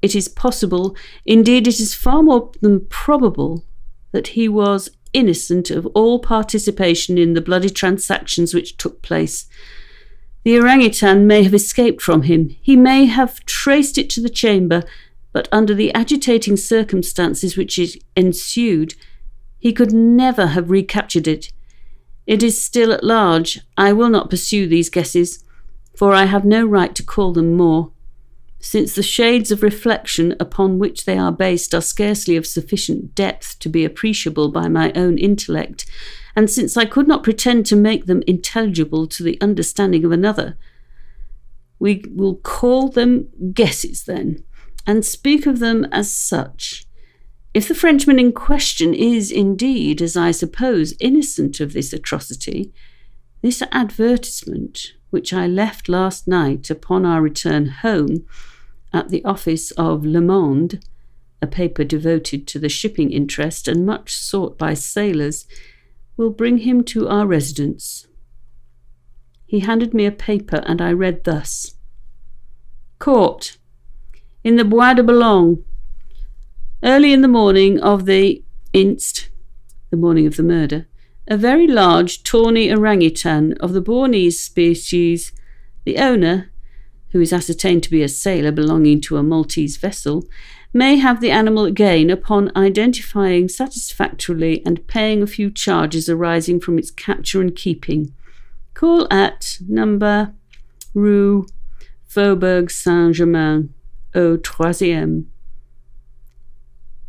It is possible, indeed it is far more than probable, that he was innocent of all participation in the bloody transactions which took place. The orangutan may have escaped from him. He may have traced it to the chamber, but under the agitating circumstances which ensued, he could never have recaptured it. It is still at large. I will not pursue these guesses, for I have no right to call them more, since the shades of reflection upon which they are based are scarcely of sufficient depth to be appreciable by my own intellect, and since I could not pretend to make them intelligible to the understanding of another. We will call them guesses, then, and speak of them as such. If the Frenchman in question is indeed, as I suppose, innocent of this atrocity, this advertisement, which I left last night upon our return home at the office of Le Monde, a paper devoted to the shipping interest and much sought by sailors, will bring him to our residence." He handed me a paper, and I read thus: "Caught in the Bois de Boulogne, early in the morning of the the morning of the murder, a very large tawny orangutan of the Bornese species. The owner, who is ascertained to be a sailor belonging to a Maltese vessel, may have the animal again upon identifying satisfactorily and paying a few charges arising from its capture and keeping. Call at No. Rue Faubourg Saint-Germain, au 3e.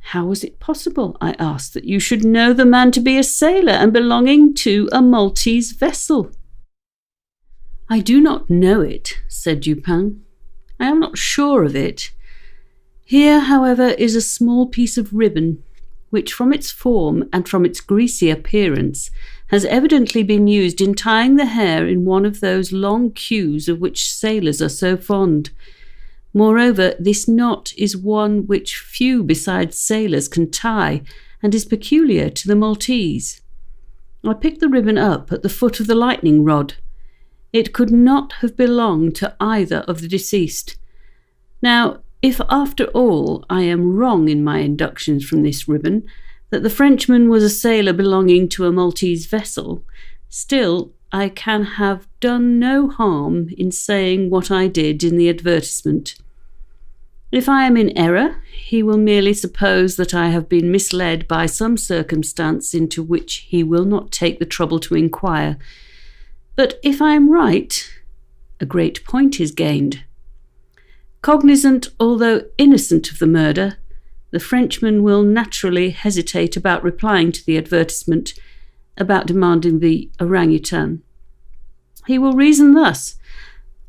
How was it possible, I asked, that you should know the man to be a sailor and belonging to a Maltese vessel? I do not know it, said Dupin. I am not sure of it. Here, however, is a small piece of ribbon, which from its form and from its greasy appearance has evidently been used in tying the hair in one of those long queues of which sailors are so fond. Moreover, this knot is one which few besides sailors can tie, and is peculiar to the Maltese. I picked the ribbon up at the foot of the lightning rod. It could not have belonged to either of the deceased. Now, if after all I am wrong in my inductions from this ribbon, that the Frenchman was a sailor belonging to a Maltese vessel, still I can have done no harm in saying what I did in the advertisement. If I am in error, he will merely suppose that I have been misled by some circumstance into which he will not take the trouble to inquire. But if I am right, a great point is gained. Cognizant, although innocent of the murder, the Frenchman will naturally hesitate about replying to the advertisement, about demanding the orangutan. He will reason thus: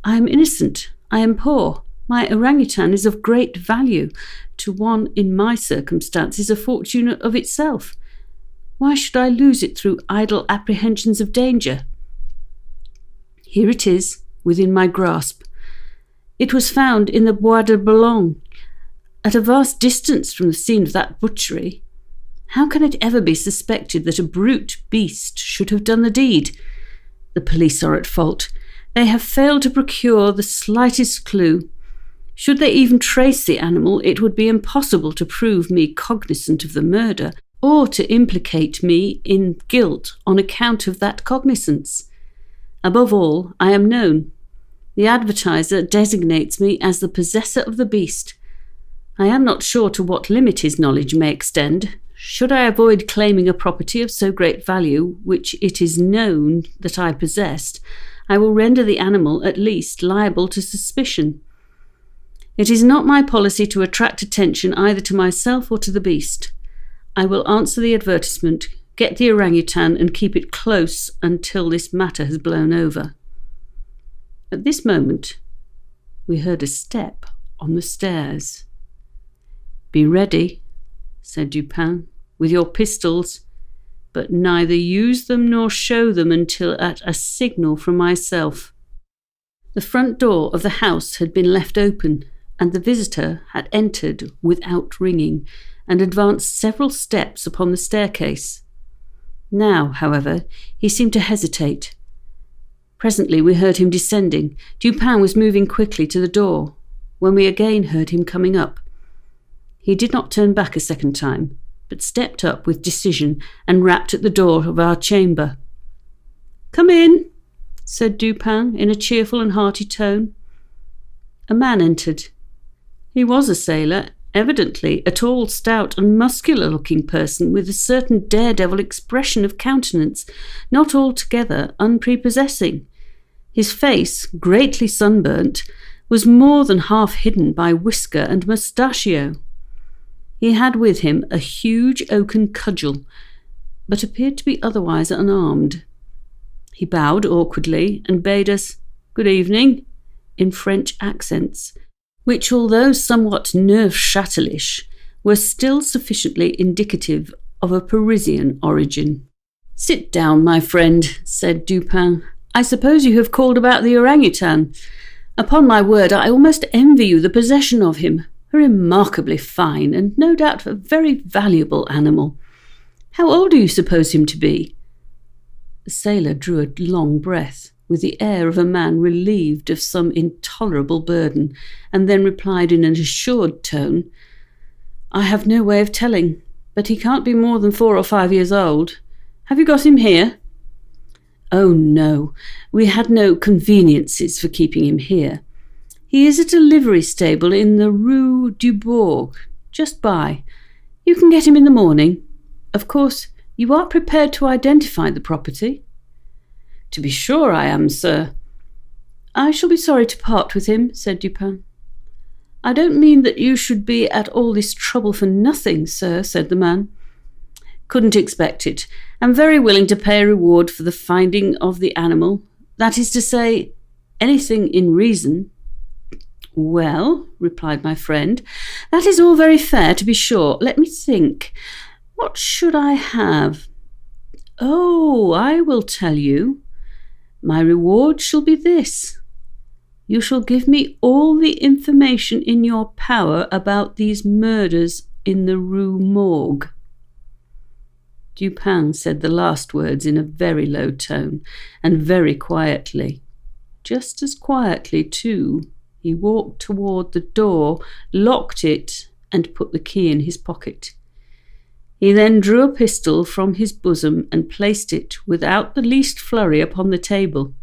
I am innocent, I am poor, my orangutan is of great value, to one in my circumstances a fortune of itself. Why should I lose it through idle apprehensions of danger? Here it is, within my grasp. It was found in the Bois de Boulogne, at a vast distance from the scene of that butchery. How can it ever be suspected that a brute beast should have done the deed? The police are at fault. They have failed to procure the slightest clue. Should they even trace the animal, it would be impossible to prove me cognizant of the murder, or to implicate me in guilt on account of that cognizance. Above all, I am known. The advertiser designates me as the possessor of the beast. I am not sure to what limit his knowledge may extend. Should I avoid claiming a property of so great value, which it is known that I possessed, I will render the animal at least liable to suspicion. It is not my policy to attract attention either to myself or to the beast. I will answer the advertisement, get the orangutan, and keep it close until this matter has blown over. At this moment, we heard a step on the stairs. Be ready, said Dupin, with your pistols, but neither use them nor show them until at a signal from myself. The front door of the house had been left open, and the visitor had entered without ringing, and advanced several steps upon the staircase. Now, however, he seemed to hesitate. Presently we heard him descending. Dupin was moving quickly to the door, when we again heard him coming up. He did not turn back a second time, but stepped up with decision and rapped at the door of our chamber. "Come in," said Dupin in a cheerful and hearty tone. A man entered. He was a sailor, evidently a tall, stout, and muscular-looking person with a certain daredevil expression of countenance, not altogether unprepossessing. His face, greatly sunburnt, was more than half hidden by whisker and mustachio. He had with him a huge oaken cudgel, but appeared to be otherwise unarmed. He bowed awkwardly and bade us "Good evening" in French accents, which, although somewhat Neufchâtelish, were still sufficiently indicative of a Parisian origin. "Sit down, my friend," said Dupin. "I suppose you have called about the orangutan. Upon my word, I almost envy you the possession of him. A remarkably fine and no doubt a very valuable animal. How old do you suppose him to be?" The sailor drew a long breath, with the air of a man relieved of some intolerable burden, and then replied in an assured tone, "I have no way of telling, but he can't be more than 4 or 5 years old. Have you got him here?" "Oh, no, we had no conveniences for keeping him here. He is at a livery stable in the Rue du Bourg, just by. You can get him in the morning. Of course, you are prepared to identify the property?" "To be sure I am, sir." "I shall be sorry to part with him," said Dupin. "I don't mean that you should be at all this trouble for nothing, sir," said the man. "Couldn't expect it. I'm very willing to pay a reward for the finding of the animal. That is to say, anything in reason." "Well," replied my friend, "that is all very fair, to be sure. Let me think. What should I have? Oh, I will tell you. My reward shall be this. You shall give me all the information in your power about these murders in the Rue Morgue." Dupin said the last words in a very low tone and very quietly. Just as quietly, too, he walked toward the door, locked it, and put the key in his pocket. He then drew a pistol from his bosom and placed it without the least flurry upon the table.